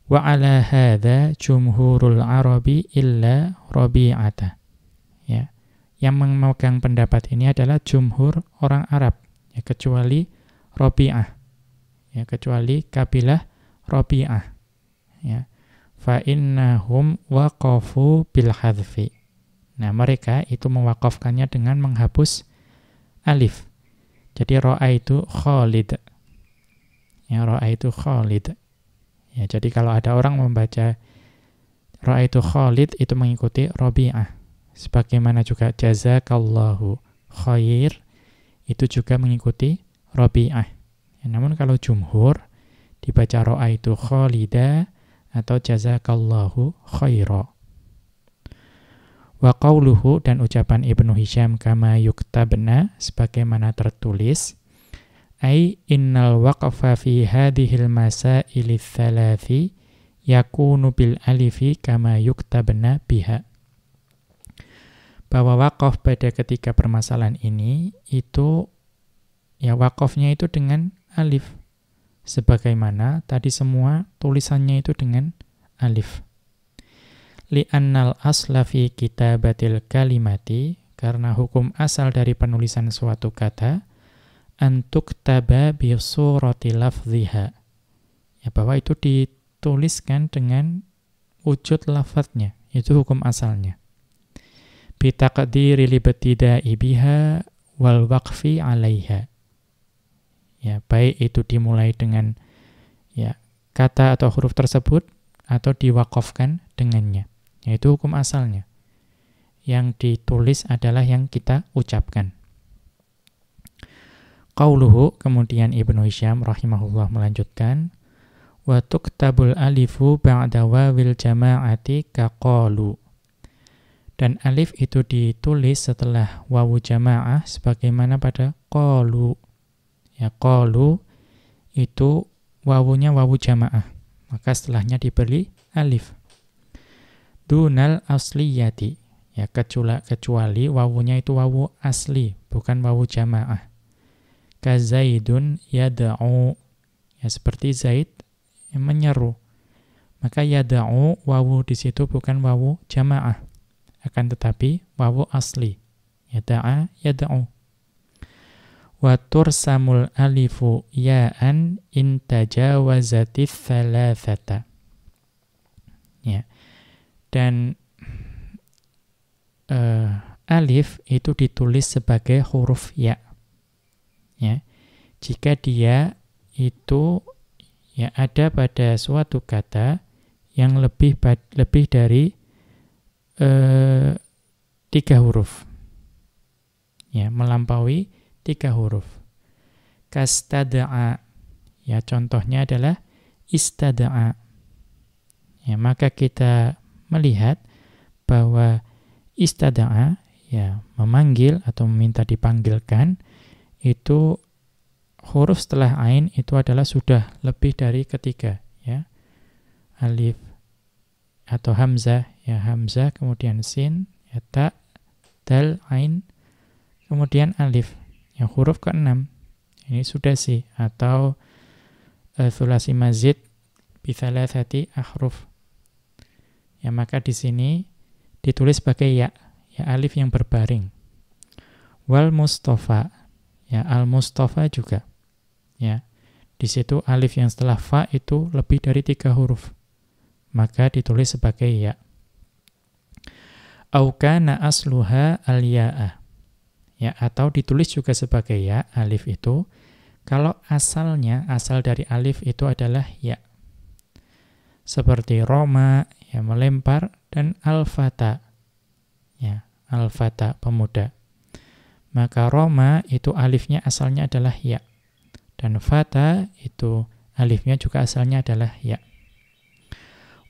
Wa ala hadza jumhurul arabi illa Rabi'ata. Ya. Yang memegang pendapat ini adalah jumhur orang Arab, ya, kecuali Rabi'ah. Ya, kecuali kabilah Rabi'ah. Ya. Fa innahum waqafu bil hadzfi. Nah, mereka itu mewakafkannya dengan menghapus alif. Jadi ra'aitu Khalid. Ya, ra'aitu Khalid. Ya, jadi kalau ada orang membaca ra'aitu Khalid itu mengikuti Rabi'ah. Sebagaimana juga jazakallahu khair itu juga mengikuti Rabi'ah. Ya, namun kalau jumhur dibaca ra'aitu Khalida atau jazakallahu khaira. Wa qauluhu, dan ucapan Ibnu Hisham kama yuktabna, sebagaimana tertulis, ai innal waqfa fi hadhil masail tsalathi yakunu bil alifi kama yuktabna biha. Bahwa waqaf pada ketiga permasalahan ini itu, ya, waqafnya itu dengan alif. Sebagaimana tadi semua tulisannya itu dengan alif. Li'annal asla fi kitabatil kalimati, karena hukum asal dari penulisan suatu kata, antuktaba bi surati lafziha. Ya, bahwa itu dituliskan dengan wujud lafadznya, itu hukum asalnya. Bi taqdiri libtida'i biha wal waqfi 'alaiha. Ya, baik itu dimulai dengan, ya, kata atau huruf tersebut atau diwaqafkan dengannya. Yaitu hukum asalnya. Yang ditulis adalah yang kita ucapkan. Qauluhu, kemudian Ibnu Hisham rahimahullah melanjutkan, wa tuktabul alifu ba'da wawil jama'ati kaqalu. Dan alif itu ditulis setelah wawu jama'ah sebagaimana pada qalu. Ya, qalu itu wawunya wawu jama'ah. Maka setelahnya diberi alif. Dunal asliyati, ya, kecuali wawunya itu wawu asli, bukan wawu jamaah. Ka Zaidun yada'u, ya, seperti Zaid yang menyeru. Maka yada'u, wawu di situ bukan wawu jamaah, akan tetapi wawu asli. Yada'a yada'u. Wa tursamul alifu ya'an in tajawazatis thalathata. Ya. Dan alif itu ditulis sebagai huruf ya. Ya. Jika dia itu, ya, ada pada suatu kata yang lebih dari 3 huruf. Ya, melampaui 3 huruf. Kastada'a, ya contohnya adalah istada'a. Ya, maka kita melihat bahwa istada'a, ya memanggil atau meminta dipanggilkan, itu huruf setelah ain itu adalah sudah lebih dari ketiga, ya. Alif atau hamzah, ya hamzah, kemudian sin, ya ta, dal, ain, kemudian alif. Yang huruf ke-6 ini sudah sih, atau thulasi mazid bi thalathati ahruf. Ya, maka di sini ditulis sebagai ya alif yang berbaring. Wal mustafa, ya al mustafa juga. Ya. Di situ alif yang setelah fa itu lebih dari 3 huruf. Maka ditulis sebagai ya. Au kana asluha al-ya'ah. Ya, atau ditulis juga sebagai ya, alif itu, kalau asalnya, asal dari alif itu adalah ya. Seperti roma, ya melempar, dan al-fata. Ya, al-fata, pemuda. Maka roma itu alifnya asalnya adalah ya. Dan fata itu alifnya juga asalnya adalah ya.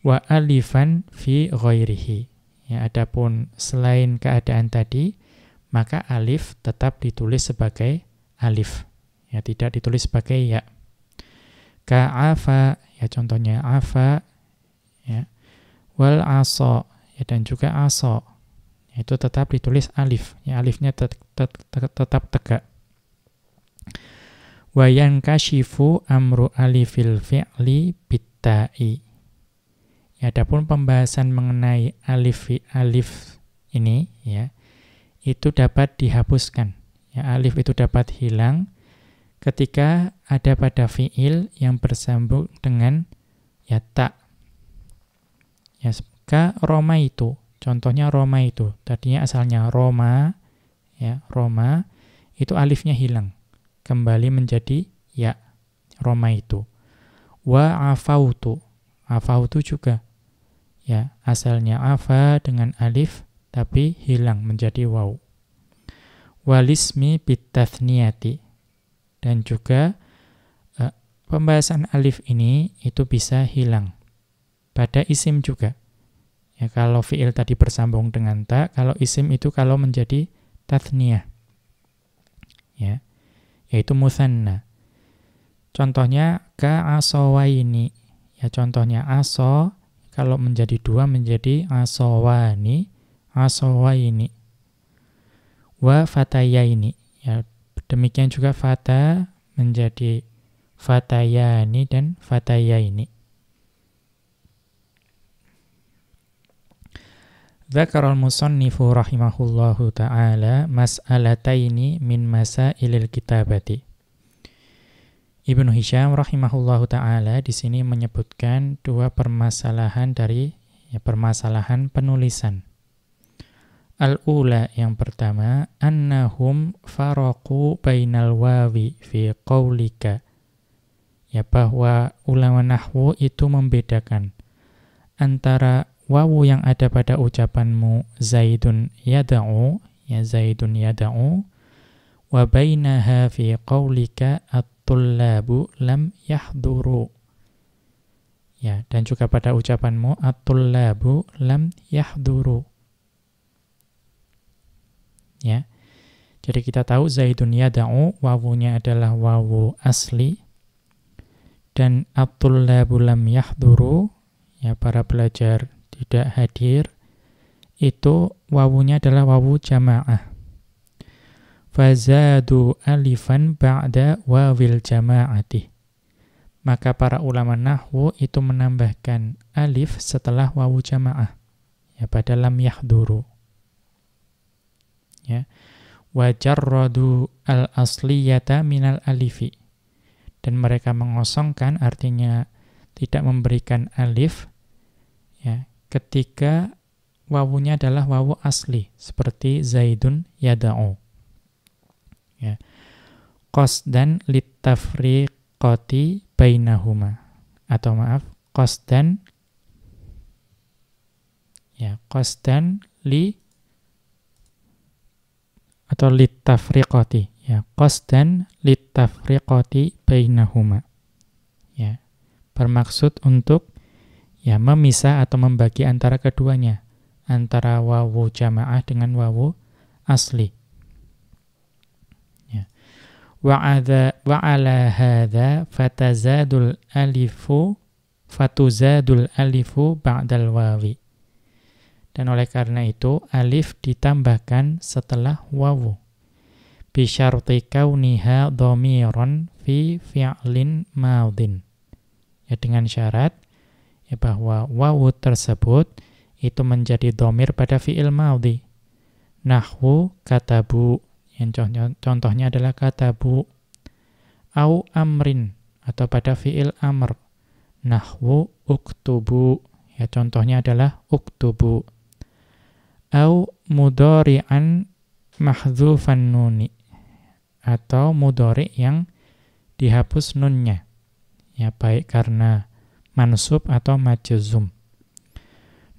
Wa alifan fi ghairihi. Ya, adapun selain keadaan tadi, maka alif tetap ditulis sebagai alif. Ya, tidak ditulis sebagai ya. Ka'afa, ya contohnya afa, ya. Wal aso, ya dan juga aso. Itu tetap ditulis alif. Ya, alifnya tetap tegak. Wa yankashifu amru alifil fi'li bitta'i. Ya, adapun pembahasan mengenai alif ini, ya, itu dapat dihapuskan. Ya, alif itu dapat hilang ketika ada pada fi'il yang bersambung dengan ya ta. Ya, ka roma itu. Contohnya roma itu. Tadinya asalnya roma, ya, roma, itu alifnya hilang. Kembali menjadi ya, roma itu. Wa afautu. Afautu juga. Ya, asalnya afa dengan alif tapi hilang menjadi waw. Walismi bitathniyati. Dan juga pembahasan alif ini itu bisa hilang pada isim juga. Ya, kalau fi'il tadi bersambung dengan ta, kalau isim itu kalau menjadi tathniyah. Ya, yaitu mutsanna. Contohnya ka asawaini. Ya, contohnya aso kalau menjadi 2 menjadi asawani, asawaini. Wa fatayaini. Ya, demikian juga fata menjadi fatayani dan fatayaini. Dzakarul musannifu rahimahullahu ta'ala mas'alataini min masailil kitabati. Ibnu Hisham rahimahullahu ta'ala di sini menyebutkan 2 permasalahan dari permasalahan penulisan. Al-ula, yang pertama, annahum faraqu bainal wawi fi qaulika. Ya, bahwa ulama nahwu itu membedakan antara wawu yang ada pada ucapanmu Zaidun yada'u, ya Zaidun yada'u, wa bainaha fi qaulika at-tullabu lam yahduru. Ya, dan juga pada ucapanmu at-tullabu lam yahduru. Ya. Jadi kita tahu Zaidun yada'u, wawunya adalah wawu asli, dan at-tullabu lam yahduru, ya para pelajar tidak hadir, itu wawunya adalah wawu jamaah. Fazadu alifan ba'da wawil jama'ati. Maka para ulama nahwu itu menambahkan alif setelah wawu jamaah, ya pada lam yahduru. Ya. Wa jarradu al-asliyata minal alifi. Dan mereka mengosongkan, artinya tidak memberikan alif, ya, ketika wawunya adalah wawu asli, seperti Zaidun yada'u. Ya. Qasdan littafriqati bainahuma. Atau maaf, qasdan, ya, qasdan li atau littafriqati, Ya, qasdan litafriqati bainahuma. Ya, bermaksud untuk ya memisah atau membagi antara keduanya, antara wawu jamaah dengan wawu asli. Ya. Wa ala hadza fatuzadul alifu ba'dal wawi. Dan oleh karena itu alif ditambahkan setelah wawu. Bi syarti kauniha dhamiran fi fi'lin madhin. Ya, dengan syarat ya bahwa wawu tersebut itu menjadi dhamir pada fi'il madhi. Nahwu katabu, yang contohnya adalah katabu. Au amrin, atau pada fi'il amr. Nahwu uktubu, ya contohnya adalah uktubu. Au mudhari'an mahdzufan nuni, atau mudhari' yang dihapus nunnya, ya baik karena mansub atau majzum.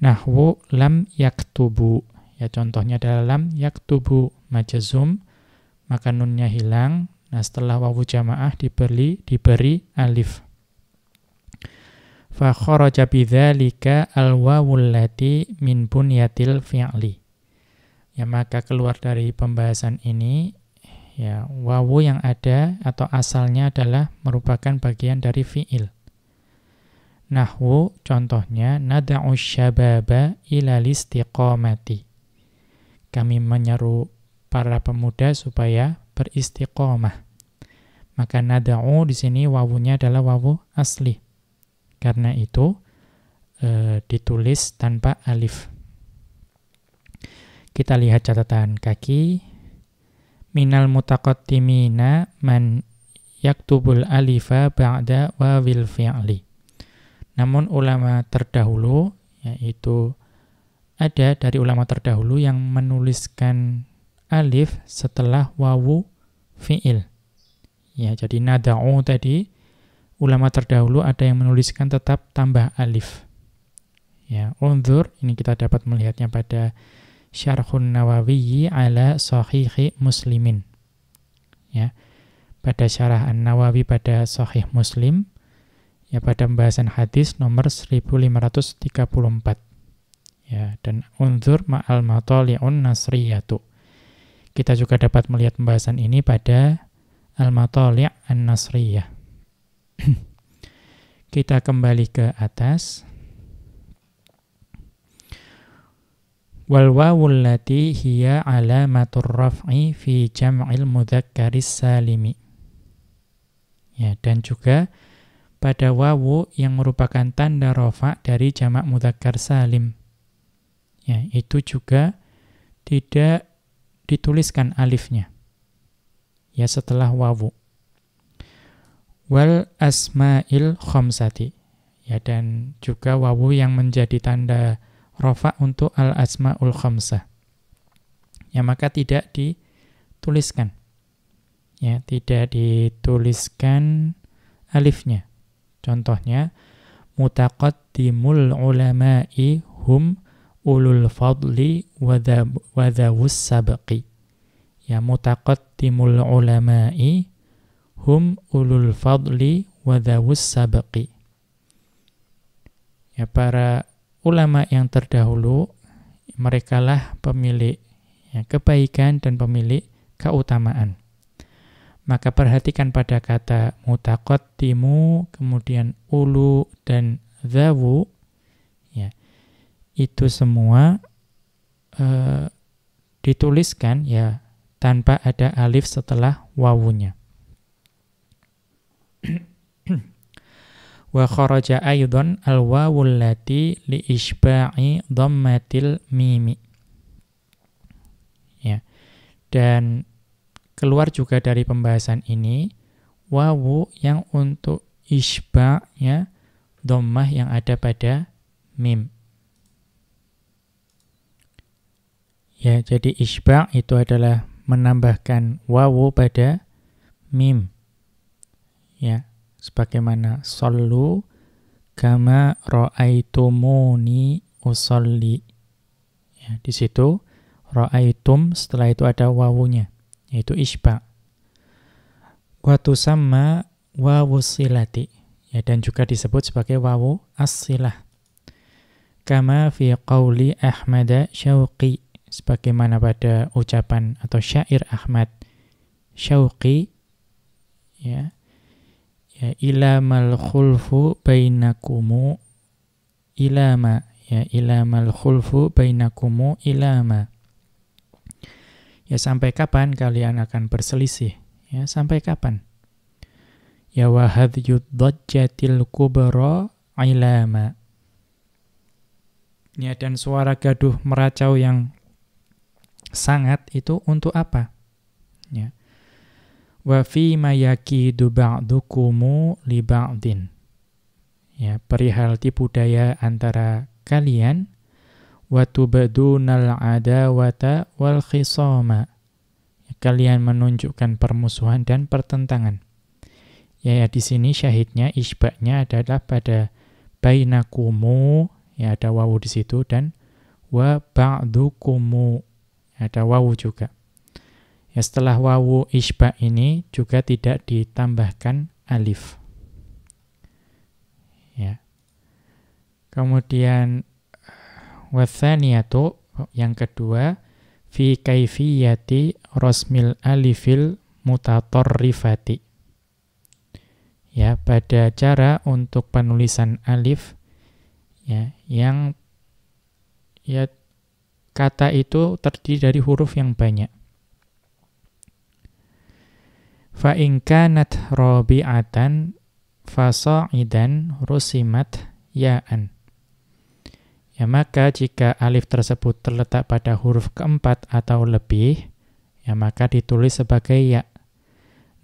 Nahwu lam yaktubu, ya contohnya adalah lam yaktubu majzum, maka nunnya hilang. Nah, setelah wawu jamaah diberi alif. Fa kharaja bidzalika al-wawul lati min bunyatil fi'li. Ya, maka keluar dari pembahasan ini ya wawu yang ada atau asalnya adalah merupakan bagian dari fi'il. Nahwu contohnya nad'u syababa ilal istiqamati. Kami menyeru para pemuda supaya beristiqamah. Maka nad'u di sini wawunya adalah wawu asli. Karena itu ditulis tanpa alif. Kita lihat catatan kaki. Minal mutaqaddimina man yaktubul alifa ba'da wawil fi'li. Namun ulama terdahulu, yaitu ada dari ulama terdahulu yang menuliskan alif setelah wawu fi'il. Ya, jadi nada'u tadi, ulama terdahulu ada yang menuliskan tetap tambah alif. Ya, unzur, ini kita dapat melihatnya pada Syarhun Nawawi ala Shahihi Muslimin. Ya, pada syarah An-Nawawi pada Sahih Muslim, ya pada pembahasan hadis nomor 1534. Ya, dan unzur ma'al matali'un nasriyatu. Kita juga dapat melihat pembahasan ini pada Al-Matali' An-Nasriyah. Kita kembali ke atas. Wal wawul lati hiya alamatur raf'i fi jam'il mudzakkaris salimi. Ya, dan juga pada wawu yang merupakan tanda rafa' dari jamak mudzakkar salim. Ya, itu juga tidak dituliskan alifnya. Ya, setelah wawu. Wal asma'il khamsati. Ya, dan juga wawu yang menjadi tanda rafa' untuk al-asma'ul khamsah. Ya, maka tidak dituliskan. Ya, tidak dituliskan alifnya. Contohnya, mutaqaddimul ulama'i hum ulul fadli wa dhawus sabqi. Ya, mutaqaddimul ulama'i hum ulul fadli wa dhawus sabqi. Ya, para ulama yang terdahulu, merekalah pemilik kebaikan dan pemilik keutamaan. Maka perhatikan pada kata mutaqaddimu, kemudian ulu dan dhawu, ya, itu semua dituliskan ya tanpa ada alif setelah wawunya. Wa kharaja aydon al-wawul lati li isba'i dhammatil mimi. Ya. Dan keluar juga dari pembahasan ini wawu yang untuk isba' ya dhammah yang ada pada mim. Ya, jadi isba' itu adalah menambahkan wawu pada mim. Ya. Sebagaimana sallu kama ra'aitumuni usolli. Ya, di situ ra'aitum setelah itu ada wawunya, yaitu isba. Wa tusamma wawus silati, ya, dan juga disebut sebagai wawu as-silah. Kama fi qauli Ahmad Syauqi, sebagaimana pada ucapan atau syair Ahmad Syauqi, ya, ilamal khulfu bainakumu ilama, ya, ilamal khulfu bainakumu ilama, ya, sampai kapan kalian akan berselisih, ya, sampai kapan. Ya, wa hadhyud dajjatil kubra ilama, ya, dan suara gaduh meracau yang sangat itu untuk apa, ya. Wa fi ma yakidu ba'dukumu li ba'din, ya, perihal tipu daya antara kalian, wa tubadunal adawata wal khisama, ya, kalian menunjukkan permusuhan dan pertentangan. Ya, di sini syahidnya, isba'nya adalah pada bainakumu, ya, ada wawu di situ, dan wa ba'dukumu, ada wawu juga. Ya, setelah wawu isba' ini juga tidak ditambahkan alif. Ya. Kemudian watsaniyatu, yang kedua, fi kaifiyati rasmil alifil mutatarrifati. Ya, pada cara untuk penulisan alif, ya, yang, ya, kata itu terdiri dari huruf yang banyak. Fa in kanat rabi'atan fasa'idan rusimat ya'an. Ya, maka jika alif tersebut terletak pada huruf keempat atau lebih, ya, maka ditulis sebagai ya.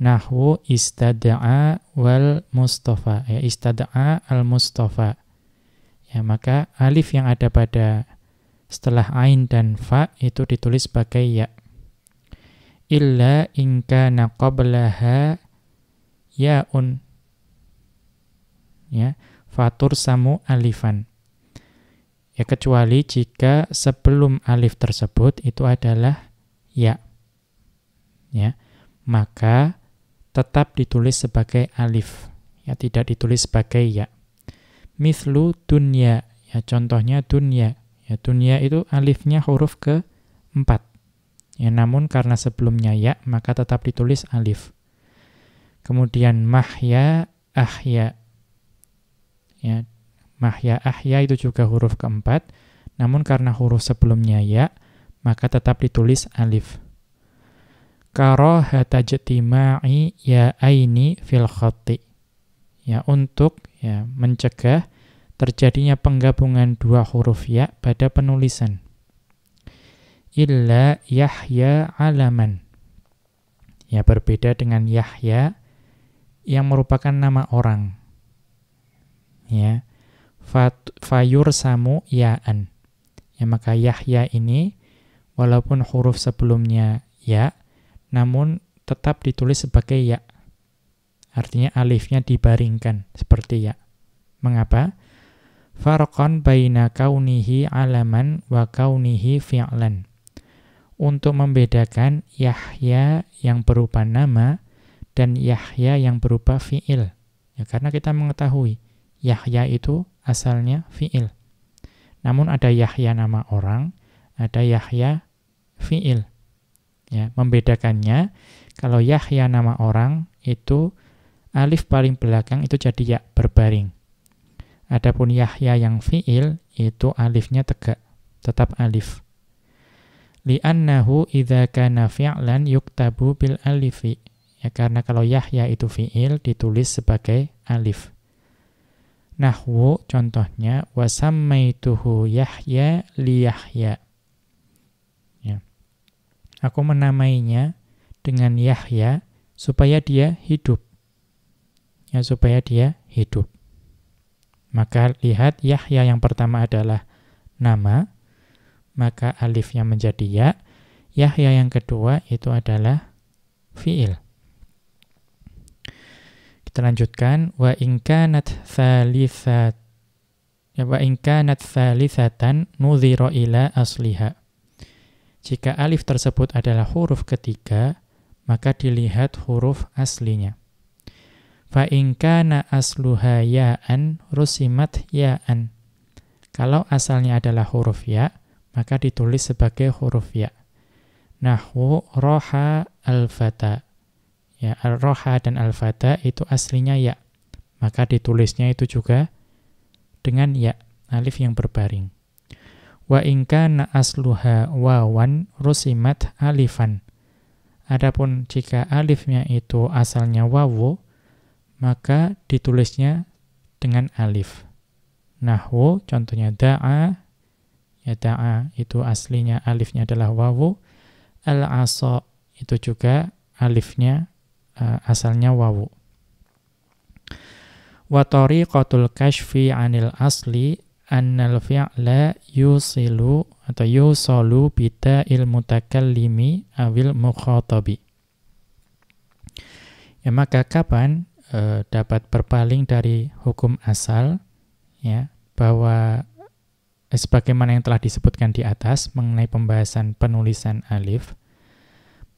Nahwu istada'a wal mustafa, ya, istada'a al mustafa. Ya, maka alif yang ada pada setelah ain dan fa itu ditulis sebagai ya. Illa in kana qablaha ya'un, ya, fatursamu alifan. Ya, kecuali jika sebelum alif tersebut itu adalah ya. Ya, maka tetap ditulis sebagai alif, ya, tidak ditulis sebagai ya. Mithlu dunya, ya, contohnya dunya. Ya, dunya itu alifnya huruf ke-4. Ya, namun karena sebelumnya ya, maka tetap ditulis alif. Kemudian mahya ahya. Ya, mahya ahya itu juga huruf ke-4, namun karena huruf sebelumnya ya, maka tetap ditulis alif. Karahata jtima'i ya aini fil khatti. Ya, untuk, ya, mencegah terjadinya penggabungan dua huruf ya pada penulisan. Illa Yahya alaman. Ya, berbeda dengan Yahya yang merupakan nama orang. Ya, fayursamu ya'an. Ya, maka Yahya ini walaupun huruf sebelumnya ya, namun tetap ditulis sebagai ya. Artinya alifnya dibaringkan seperti ya. Mengapa? Farqan baina kaunihi alaman wa kaunihi fi'lan. Untuk membedakan Yahya yang berupa nama dan Yahya yang berupa fi'il. Ya, karena kita mengetahui Yahya itu asalnya fi'il. Namun ada Yahya nama orang, ada Yahya fi'il. Ya, membedakannya, kalau Yahya nama orang itu alif paling belakang itu jadi ya, berbaring. Adapun Yahya yang fi'il itu alifnya tegak, tetap alif. Li'annahu idza kana fi'lan yuktabu bil alifi. Ya, karena kalau Yahya itu fi'il ditulis sebagai alif. Nahwu, contohnya, wasammaituhu Yahya li Yahya. Ya. Aku menamainya dengan Yahya supaya dia hidup. Ya, supaya dia hidup. Maka lihat, Yahya yang pertama adalah nama, maka alifnya menjadi ya. Yahya yang kedua itu adalah fi'il. Kita lanjutkan, wa in kanat thalithatan nudhira ila asliha. Jika alif tersebut adalah huruf ketiga, maka dilihat huruf aslinya. Fa in kana asluha ya'an rusimat ya'an. Kalau asalnya adalah huruf ya, maka ditulis sebagai huruf ya. Nahwu roha al-fata. Ya, al-roha dan al-fata itu aslinya ya. Maka ditulisnya itu juga dengan ya, alif yang berbaring. Wa in kana asluha wawan rusimat alifan. Adapun jika alifnya itu asalnya wawu, maka ditulisnya dengan alif. Nahwu, contohnya da'a, ya da'a itu aslinya alifnya adalah wawu. Al-asa itu juga alifnya asalnya wawu. Wa tariqatul kashfi 'anil asli annal fi'la yusilu atau yusalu bita'il mutakallimi awil mukhatabi. Ya, maka kapan dapat berpaling dari hukum asal, ya, bahwa sebagaimana yang telah disebutkan di atas mengenai pembahasan penulisan alif,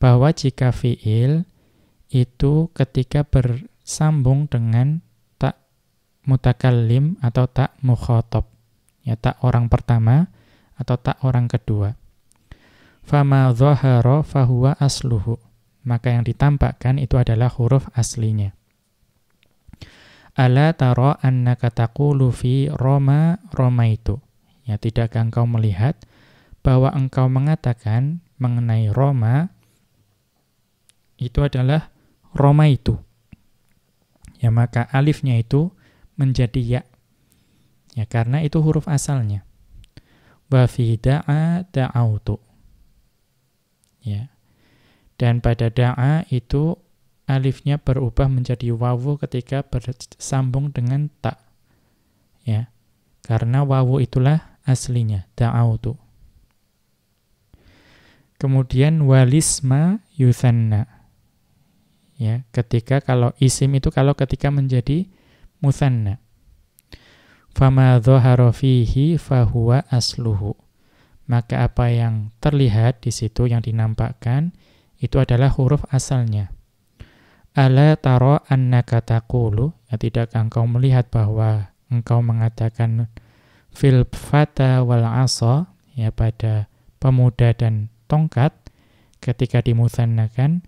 bahwa jika fi'il itu ketika bersambung dengan tak mutakallim atau tak mukhatab, ya, tak orang pertama atau tak orang kedua, fama dhahara fahuwa asluhu, maka yang ditampakkan itu adalah huruf aslinya. Ala tara annaka taqulu fi Roma romaitu. Ya, tidakkah engkau melihat bahwa engkau mengatakan mengenai Roma itu adalah romaitu. Ya, maka alifnya itu menjadi ya. Ya, karena itu huruf asalnya. Wa fi da'a da'autu. Ya. Dan pada da'a itu alifnya berubah menjadi wawu ketika bersambung dengan ta. Ya. Karena wawu itulah aslinya, da'autu. Kemudian walisma yuthanna. Ya, ketika kalau isim itu kalau ketika menjadi muthanna. Fama dhahara fihi fahuwa asluhu. Maka apa yang terlihat di situ yang dinampakkan itu adalah huruf asalnya. Ala tara annaka taqulu, ya, tidakkah engkau melihat bahwa engkau mengatakan fil fata wal asa, ya, pada pemuda dan tongkat, ketika dimutsannakan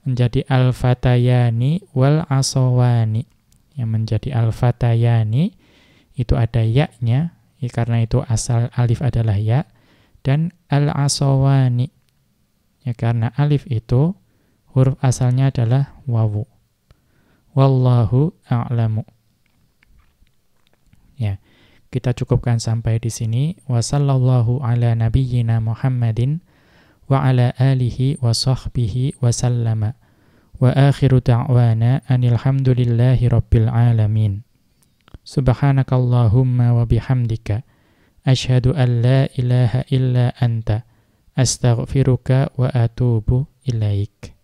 menjadi al fatayani wal asawani, yang menjadi al fatayani itu ada ya-nya, ya, karena itu asal alif adalah ya, dan al asawani, ya, karena alif itu huruf asalnya adalah wawu. Wallahu a'lamu. Ya, kita cukupkan sampai di sini. Wa sallallahu ala nabiyyina Muhammadin wa ala alihi wa sahbihi wa sallama. Wa akhiru da'wana anil hamdulillahi rabbil alamin. Subhanakallahumma wa bihamdika asyhadu an la ilaha illa anta astaghfiruka wa atubu ilaik.